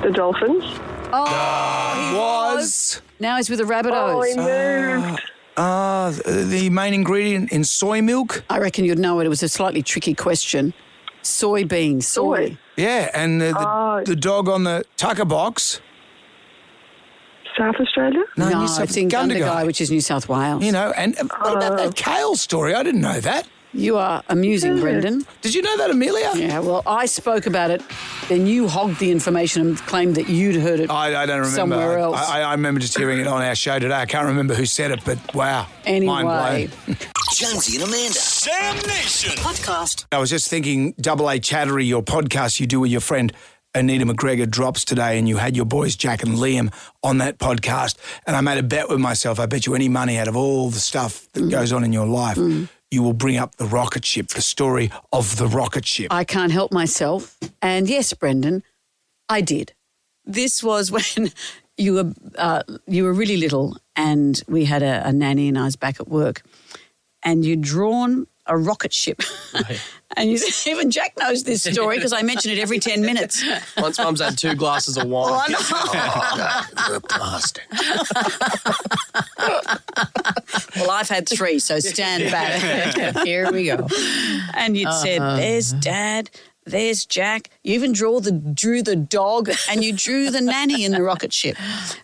The Dolphins. Oh, he was. Now he's with the Rabbitohs. Oh, he moved. The main ingredient in soy milk? I reckon you'd know it. It was a slightly tricky question. Soybeans. Soy. Yeah, and the dog on the tucker box. South Australia? No, it's in Gundagai, which is New South Wales. You know, and what about that kale story? I didn't know that. You are amusing, Brendan. Did you know that, Amelia? Yeah, well, I spoke about it, then you hogged the information and claimed that you'd heard it I don't remember. somewhere else. I remember just hearing it on our show today. I can't remember who said it, but wow. Anyway. Mind blown. Jonesy and Amanda. Sam Nation. Podcast. I was just thinking, Double A Chattery, your podcast you do with your friend Anita McGregor drops today, and you had your boys Jack and Liam on that podcast, and I made a bet with myself. I bet you any money out of all the stuff that goes on in your life, you will bring up the rocket ship, the story of the rocket ship. I can't help myself. And yes, Brendan, I did. This was when you were really little, and we had a nanny, and I was back at work, and you'd drawn a rocket ship. Right. And even Jack knows this story because I mention it every 10 minutes. Once Mum's had 2 glasses of wine. You're a bastard. Well, I've had 3, so stand back. Here we go. And you'd said, there's Dad, there's Jack. You even drew the dog, and you drew the nanny in the rocket ship.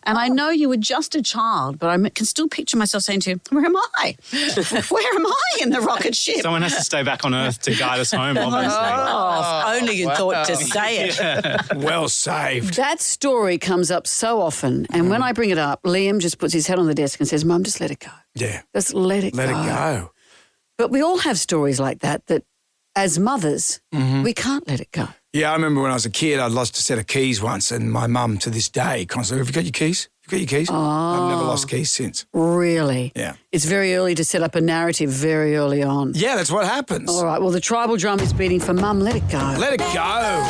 And I know you were just a child, but I can still picture myself saying to you, where am I? Where am I in the rocket ship? Someone has to stay back on Earth to guide us home, obviously. Oh, if only you thought to say it. Yeah. Well saved. That story comes up so often, and when I bring it up, Liam just puts his head on the desk and says, Mum, just let it go. Yeah. Just let it go. Let it go. But we all have stories like that as mothers, we can't let it go. Yeah, I remember when I was a kid, I'd lost a set of keys once, and my mum to this day constantly, have you got your keys? Have you got your keys? Oh. I've never lost keys since. Really? Yeah. It's very early to set up a narrative very early on. Yeah, that's what happens. All right, well, the tribal drum is beating for Mum. Let it go. Let it go.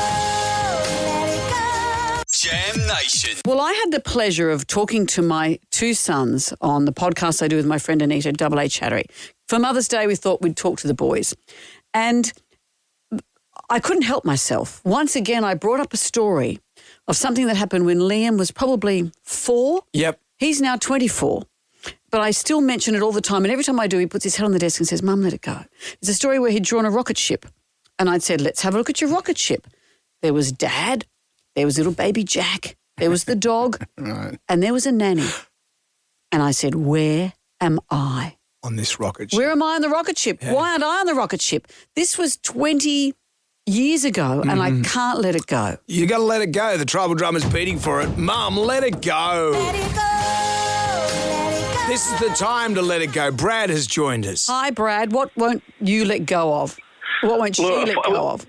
Jam Nation. Well, I had the pleasure of talking to my 2 sons on the podcast I do with my friend Anita, Double A Chattery. For Mother's Day, we thought we'd talk to the boys. And I couldn't help myself. Once again, I brought up a story of something that happened when Liam was probably 4. Yep. He's now 24. But I still mention it all the time. And every time I do, he puts his head on the desk and says, Mum, let it go. It's a story where he'd drawn a rocket ship. And I'd said, let's have a look at your rocket ship. There was Dad. There was little baby Jack. There was the dog. Right. And there was a nanny. And I said, where am I? On this rocket ship. Where am I on the rocket ship? Yeah. Why aren't I on the rocket ship? This was 20 years ago, and I can't let it go. You got to let it go. The tribal drum is beating for it. Mum, let it go. Let it go. Let it go. This is the time to let it go. Brad has joined us. Hi, Brad. What won't you let go of? What won't she let go of?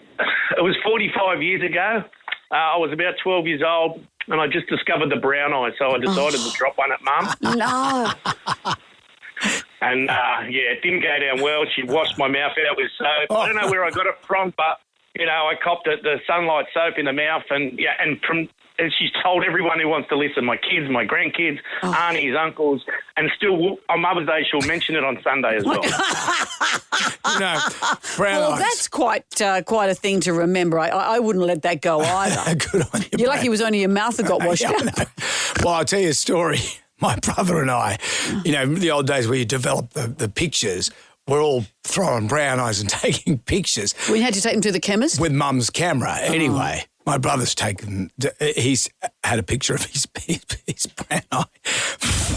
It was 45 years ago. I was about 12 years old, and I just discovered the brown eye, so I decided to drop one at Mum. No. And, it didn't go down well. She washed my mouth out with soap. I don't know where I got it from, but, I copped it, the Sunlight soap in the mouth, and she's told everyone who wants to listen, my kids, my grandkids, aunties, uncles, and still on Mother's Day she'll mention it on Sunday as well. Well, that's quite a thing to remember. I wouldn't let that go either. Good on you, You're lucky it was only your mouth that got washed out. Well, I'll tell you a story. My brother and I, the old days where you develop the pictures, we're all throwing brown eyes and taking pictures. We had to take them to the chemist? With Mum's camera. Anyway, my brother's he's had a picture of his brown eye.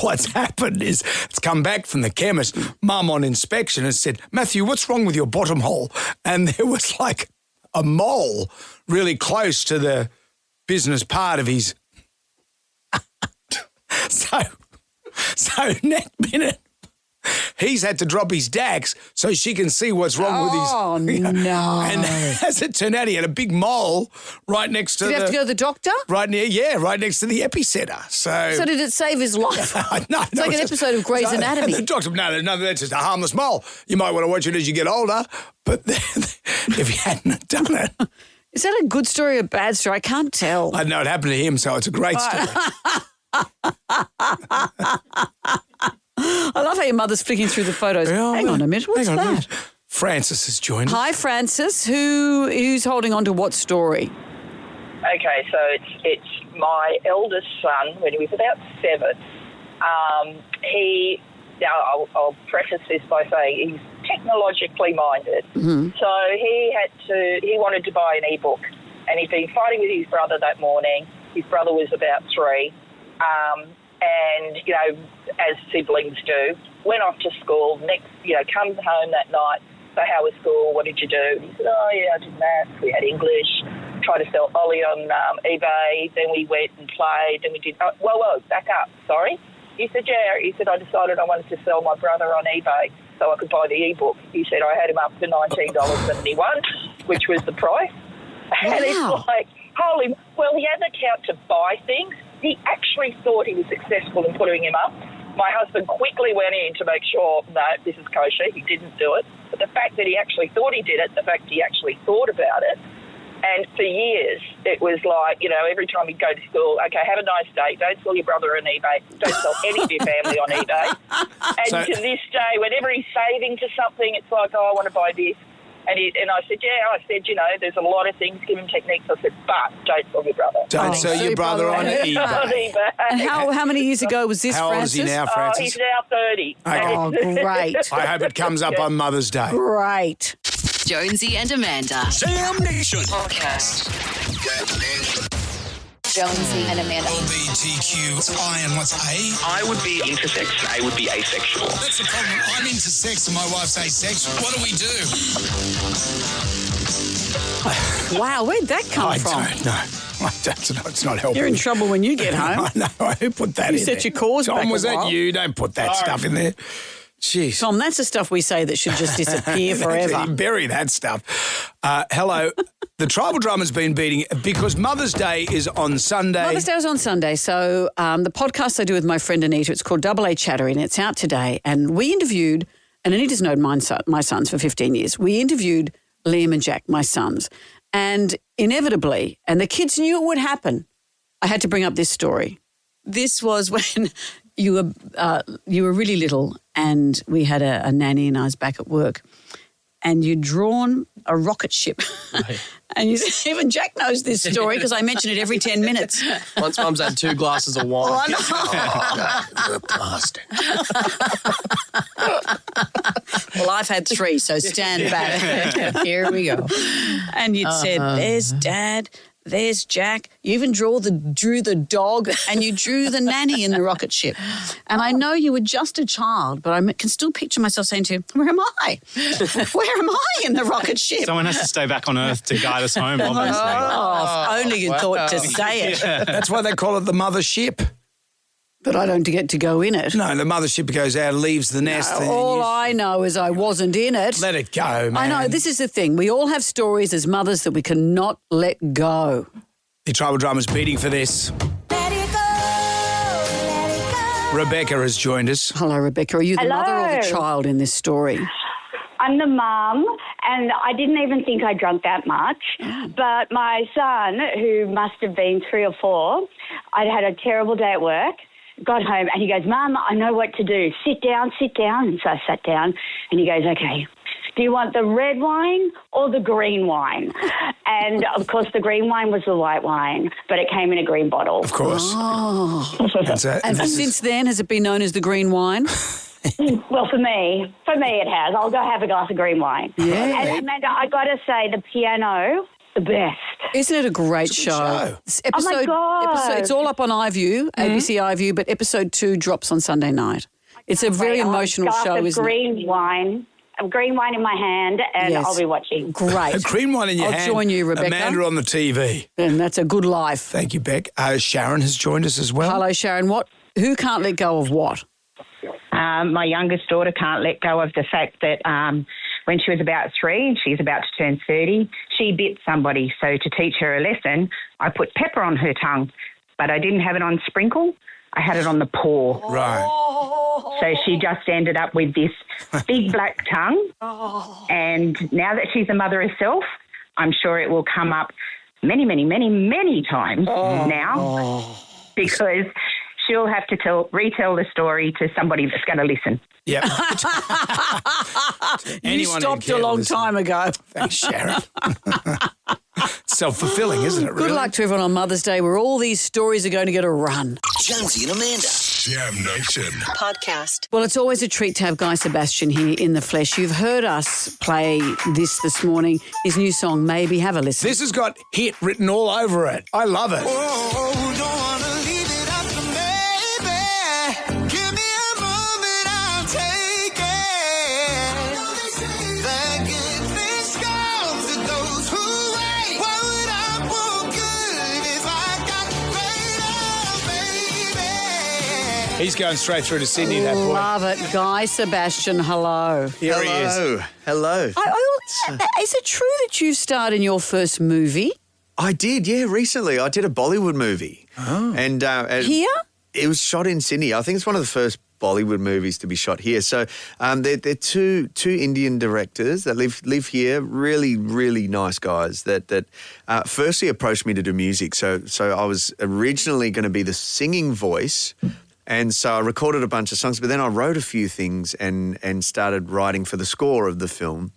What's happened is it's come back from the chemist. Mum on inspection has said, Matthew, what's wrong with your bottom hole? And there was like a mole really close to the business part of his... So next minute, he's had to drop his DAX so she can see what's wrong with his... Oh, no. And as it turned out, he had a big mole right next to Did he have to go to the doctor? Right right next to the epicenter. So did it save his life? No, it's like an episode of Grey's Anatomy. The doctor, no, that's just a harmless mole. You might want to watch it as you get older, but if he hadn't done it... Is that a good story or a bad story? I can't tell. I know it happened to him, so it's a great story. I love how your mother's flicking through the photos. Hang on a minute, what's that? Francis has joined us. Hi, Francis. Who's holding on to what story? Okay, so it's my eldest son when he was about 7. He now I'll preface this by saying he's technologically minded. So he wanted to buy an e-book, and he'd been fighting with his brother that morning. His brother was about 3, and, you know, as siblings do, went off to school, come home that night. So how was school? What did you do? He said, oh, yeah, I did maths. We had English. Tried to sell Ollie on eBay. Then we went and played. Then we did, whoa, back up. Sorry. He said, yeah. He said, I decided I wanted to sell my brother on eBay so I could buy the e-book. He said, I had him up for $19.71, which was the price. And it's like, holy, well, he had an account to buy things. He actually thought he was successful in putting him up. My husband quickly went in to make sure, no, this is kosher. He didn't do it. But the fact that he actually thought he did it, the fact he actually thought about it, and for years it was like, you know, every time he'd go to school, okay, have a nice day. Don't sell your brother on eBay. Don't sell any of your family on eBay. And to this day, whenever he's saving to something, it's like, oh, I want to buy this. And I said, you know, there's a lot of things, give him techniques. I said, but don't sell your brother. Don't sell your brother on eBay. On eBay. And how many years ago was this, How old Francis? is he now, Francis? He's now 30. Oh, great. I hope it comes up on Mother's Day. Great. Jonesy and Amanda. Jam Nation Podcast. Jonesy and Amanda. LGBTQI and what's A? I would be intersex and A would be asexual. That's the problem. I'm intersex and my wife's asexual. What do we do? Wow, where'd that come from? I don't know. It's not helping. You're in trouble when you get home. I know. Who put that in You set there? your cause Tom, back was a that while. you? Don't put that stuff in there. Jeez. Tom, that's the stuff we say that should just disappear forever. Bury that stuff. Hello. The Tribal Drama's been beating because Mother's Day is on Sunday. Mother's Day was on Sunday. So the podcast I do with my friend Anita, it's called Double A Chattery, and it's out today. And we interviewed, and Anita's known my sons for 15 years. We interviewed Liam and Jack, my sons. And inevitably, and the kids knew it would happen, I had to bring up this story. This was when you were really little, and we had a nanny, and I was back at work, and you'd drawn a rocket ship. Right. And even Jack knows this story because I mention it every 10 minutes. Once Mum's had 2 glasses of wine. You bastard. Well, I've had 3, so stand back. Here we go. And you'd said, there's Dad, there's Jack. You even drew the dog, and you drew the nanny in the rocket ship. And I know you were just a child, but I can still picture myself saying to you, where am I? Where am I in the rocket ship? Someone has to stay back on Earth to guide us home, obviously. Oh, if only you thought to say it. That's why they call it the mother ship. But I don't get to go in it. No, the mothership goes out, leaves the nest. No, all I know is I wasn't in it. Let it go, man. I know, this is the thing. We all have stories as mothers that we cannot let go. The Tribal Drama's beating for this. Let it go. Rebecca has joined us. Hello, Rebecca. Are you the Hello. mother or the child in this story? I'm the mum, and I didn't even think I drank that much. But my son, who must have been 3 or 4, I'd had a terrible day at work, got home, and he goes, Mum, I know what to do. Sit down. And so I sat down, and he goes, okay, do you want the red wine or the green wine? And, of course, the green wine was the white wine, but it came in a green bottle. Of course. Oh. And since then, has it been known as the green wine? Well, for me it has. I'll go have a glass of green wine. Yeah. And Amanda, I got to say, the piano, the best. Isn't it a great show? Oh, my God. It's all up on iView, ABC iView, but episode 2 drops on Sunday night. It's a very emotional show, isn't it? A green wine in my hand, and Yes. I'll be watching. Great. A green one in your I'll hand. join you, Rebecca. Amanda on the TV. And that's a good life. Thank you, Beck. Sharon has joined us as well. Hello, Sharon. Who can't let go of what? My youngest daughter can't let go of the fact that when she was about 3 and she's about to turn 30, she bit somebody. So to teach her a lesson, I put pepper on her tongue, but I didn't have it on sprinkle. I had it on the paw. Right. So she just ended up with this big black tongue. And now that she's a mother herself, I'm sure it will come up many, many, many, many times now because she'll have to retell the story to somebody that's going to listen. Yep. You stopped a long time ago. Thanks, Sharon. Self-fulfilling, isn't it, really? Good luck to everyone on Mother's Day where all these stories are going to get a run. Jonesy and Amanda. Jam Nation. Podcast. Well, it's always a treat to have Guy Sebastian here in the flesh. You've heard us play this morning, his new song, Maybe. Have a listen. This has got hit written all over it. I love it. He's going straight through to Sydney, that boy. Love it. Guy Sebastian, hello. Here he is. Hello. Is it true that you starred in your first movie? I did, yeah, recently. I did a Bollywood movie. Oh. And Here? It was shot in Sydney. I think it's one of the first Bollywood movies to be shot here. So they're two Indian directors that live here, really, really nice guys that firstly approached me to do music. So I was originally going to be the singing voice. And so I recorded a bunch of songs, but then I wrote a few things and started writing for the score of the film.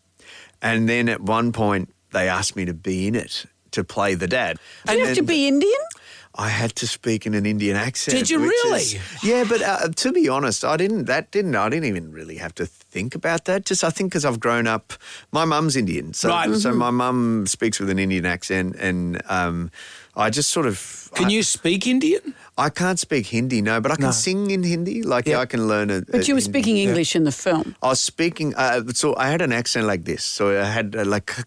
And then at one point, they asked me to be in it, to play the dad. Did you have to be Indian? I had to speak in an Indian accent. Did you really? Yeah, but to be honest, I didn't even really have to think about that. Just I think because I've grown up, my mum's Indian, so my mum speaks with an Indian accent, and I just sort of. Can you speak Indian? I can't speak Hindi, no, but I can sing in Hindi. I can learn it. But you were speaking English in the film. I was speaking, so I had an accent like this. So I had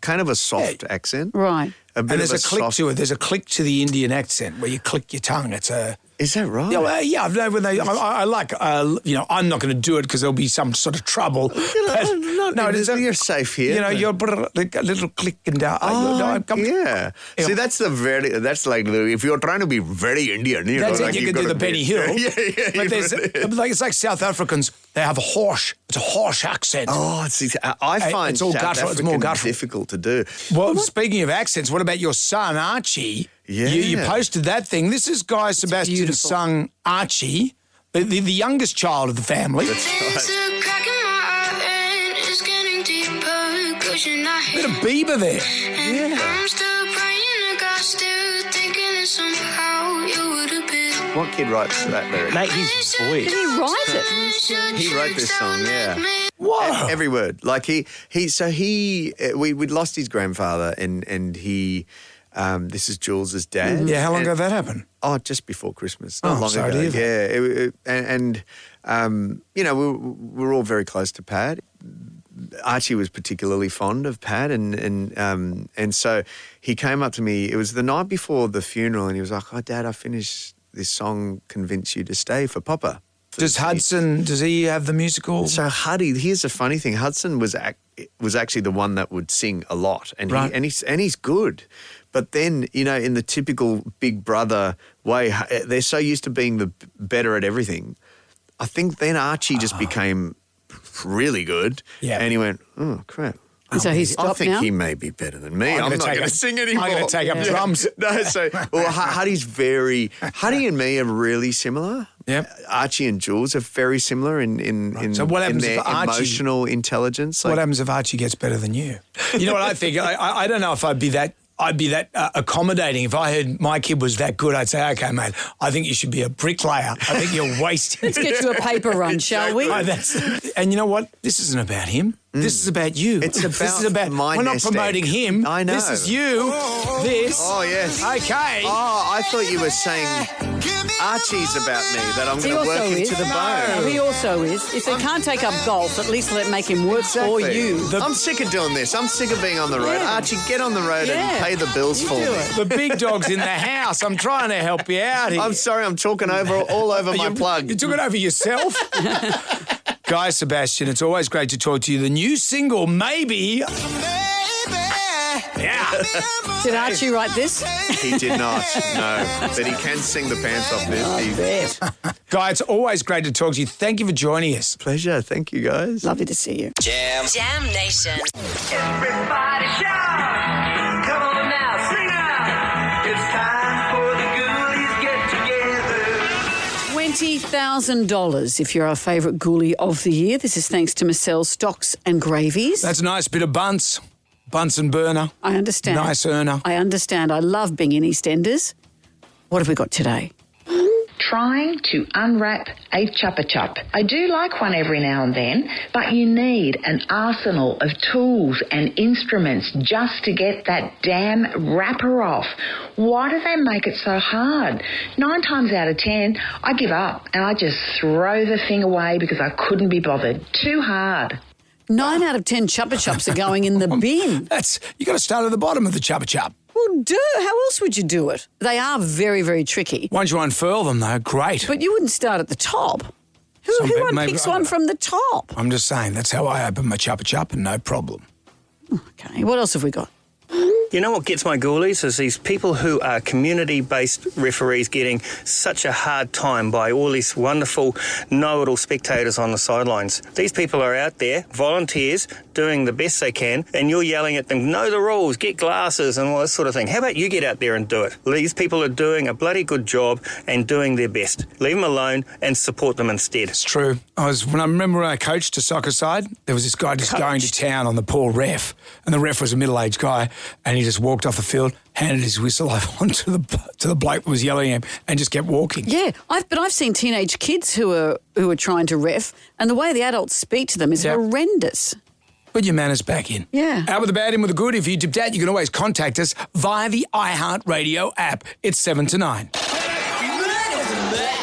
kind of a soft accent. Right. And there's a click to it. There's a click to the Indian accent where you click your tongue. Is that right? Yeah, I've known when I like, I'm not going to do it because there'll be some sort of trouble. You're safe here. You're like a little click and down. Yeah. See, that's like if you're trying to be very Indian, you can do the Benny Hill. But it's like South Africans. They have a harsh. It's a harsh accent. Oh, I find it's all guttural. It's more guttural. Difficult to do. Well, speaking of accents, what about your son Archie? Yeah. You posted that thing. This is Guy Sebastian's son Archie, the youngest child of the family. That's right. Bit of Bieber there. Yeah. What kid writes that lyric? Mate, his voice. Did he write it? He wrote this song, yeah. Whoa. Every word. Like we'd lost his grandfather and he, this is Jules's dad. Yeah, how long ago that happened? Oh, just before Christmas. Not long sorry ago. Yeah. We were all very close to Pat. Archie was particularly fond of Pat, and so he came up to me. It was the night before the funeral, and he was like, "Oh, Dad, I finished this song. Convince you to stay for Papa." Does he have the musical? So Huddy, here's the funny thing: Hudson was actually the one that would sing a lot, and he's good. But then, in the typical big brother way, they're so used to being the better at everything. I think then Archie just became really good. Yeah. And he went, oh, crap. So he's stopped I think now? he may be better than me. I'm not going to sing anymore. I'm going to take up drums. No, so Huddy and me are really similar. Yep. Archie and Jules are very similar in So what happens their if Archie, emotional intelligence. What happens if Archie gets better than you? You know what I think? I don't know if I'd be that accommodating. If I heard my kid was that good, I'd say, okay, mate, I think you should be a bricklayer. I think you're wasting. Let's get you a paper run, shall we? And you know what? This isn't about him. This is about you. It's about my We're not nest promoting egg. him. I know. This is you. This. Oh, yes. Okay. Oh, I thought you were saying Archie's about me, that I'm going to work into the bone. No, he also is. If they can't take up golf, at least let make him work for you. I'm sick of doing this. I'm sick of being on the road. Yeah. Archie, get on the road and pay the bills for me. The big dog's in the house. I'm trying to help you out here. I'm sorry, I'm talking all over my plug. You took it over yourself? Guy Sebastian, it's always great to talk to you. The new single, Maybe. Yeah. Did Archie write this? He did not, no. But he can sing the pants off this. Guy, it's always great to talk to you. Thank you for joining us. Pleasure. Thank you, guys. Lovely to see you. Jam Nation. Everybody shout. Come on now, sing out. It's time for the Ghoulies get together. $20,000 if you're our favourite ghoulie of the year. This is thanks to Marcel Stocks and Gravies. That's a nice bit of Bunsen burner. I understand. Nice earner. I understand. I love being in EastEnders. What have we got today? trying to unwrap a Chupa Chup. I do like one every now and then, but you need an arsenal of tools and instruments just to get that damn wrapper off. Why do they make it so hard? 9 times out of 10, I give up and I just throw the thing away because I couldn't be bothered. Too hard. 9 out of 10 Chupa Chups are going in the bin. You got to start at the bottom of the Chupa Chup. Well, how else would you do it? They are very, very tricky. Once you unfurl them, though, great. But you wouldn't start at the top. Who unpicks one from the top? I'm just saying, that's how I open my Chupa Chup and no problem. Okay, what else have we got? You know what gets my ghoulies is these people who are community-based referees getting such a hard time by all these wonderful know-it-all spectators on the sidelines. These people are out there, volunteers, doing the best they can, and you're yelling at them, know the rules, get glasses and all this sort of thing. How about you get out there and do it? These people are doing a bloody good job and doing their best. Leave them alone and support them instead. It's true. I remember when I coached a soccer side, there was this guy just going to town on the poor ref, and the ref was a middle-aged guy, and he just walked off the field, handed his whistle over to the bloke that was yelling at him, and just kept walking. Yeah, I've seen teenage kids who are trying to ref, and the way the adults speak to them is horrendous. Put your manners back in. Yeah. Out with the bad, in with the good. If you dipped out, you can always contact us via the iHeartRadio app. It's 7 to 9.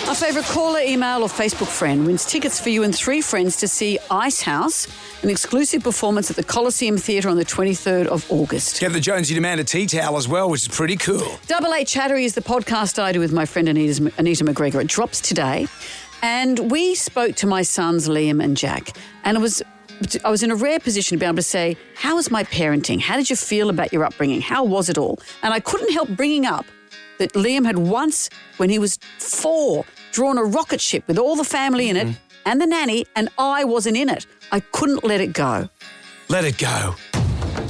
Our favourite caller, email or Facebook friend wins tickets for you and 3 friends to see Ice House, an exclusive performance at the Coliseum Theatre on the 23rd of August. Get the Jonesy Demand a tea towel as well, which is pretty cool. Double A Chattery is the podcast I do with my friend Anita McGregor. It drops today. And we spoke to my sons, Liam and Jack, and I was in a rare position to be able to say, how was my parenting? How did you feel about your upbringing? How was it all? And I couldn't help bringing up that Liam had once, when he was 4, drawn a rocket ship with all the family in it and the nanny, and I wasn't in it. I couldn't let it go. Let it go.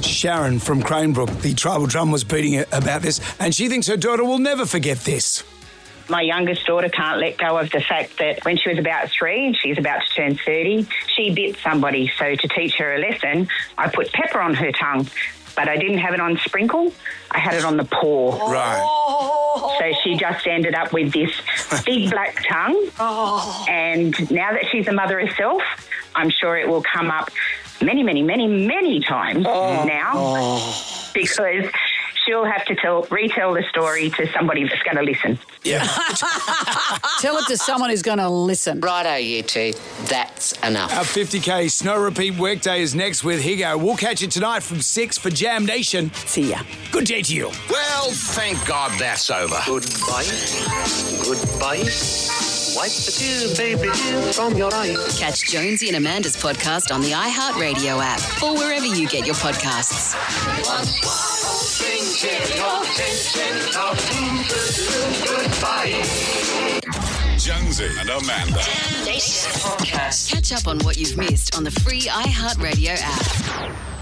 Sharon from Cranebrook, the tribal drum, was beating about this, and she thinks her daughter will never forget this. My youngest daughter can't let go of the fact that when she was about 3 and she's about to turn 30, she bit somebody. So to teach her a lesson, I put pepper on her tongue, but I didn't have it on sprinkle. I had it on the paw. Right. So she just ended up with this big black tongue. And now that she's a mother herself, I'm sure it will come up many, many, many, many times now because she'll have to retell the story to somebody that's going to listen. Yeah. Tell it to someone who's going to listen. Righto, you two. That's enough. Our 50K Snow Repeat Workday is next with Higo. We'll catch you tonight from 6 for Jam Nation. See ya. Good day to you. Well, thank God that's over. Goodbye. Goodbye. Wipe the tears, baby, from your eyes. Catch Jonesy and Amanda's podcast on the iHeartRadio app or wherever you get your podcasts. Jonesy and Amanda. Damn Nation podcast. Catch up on what you've missed on the free iHeartRadio app.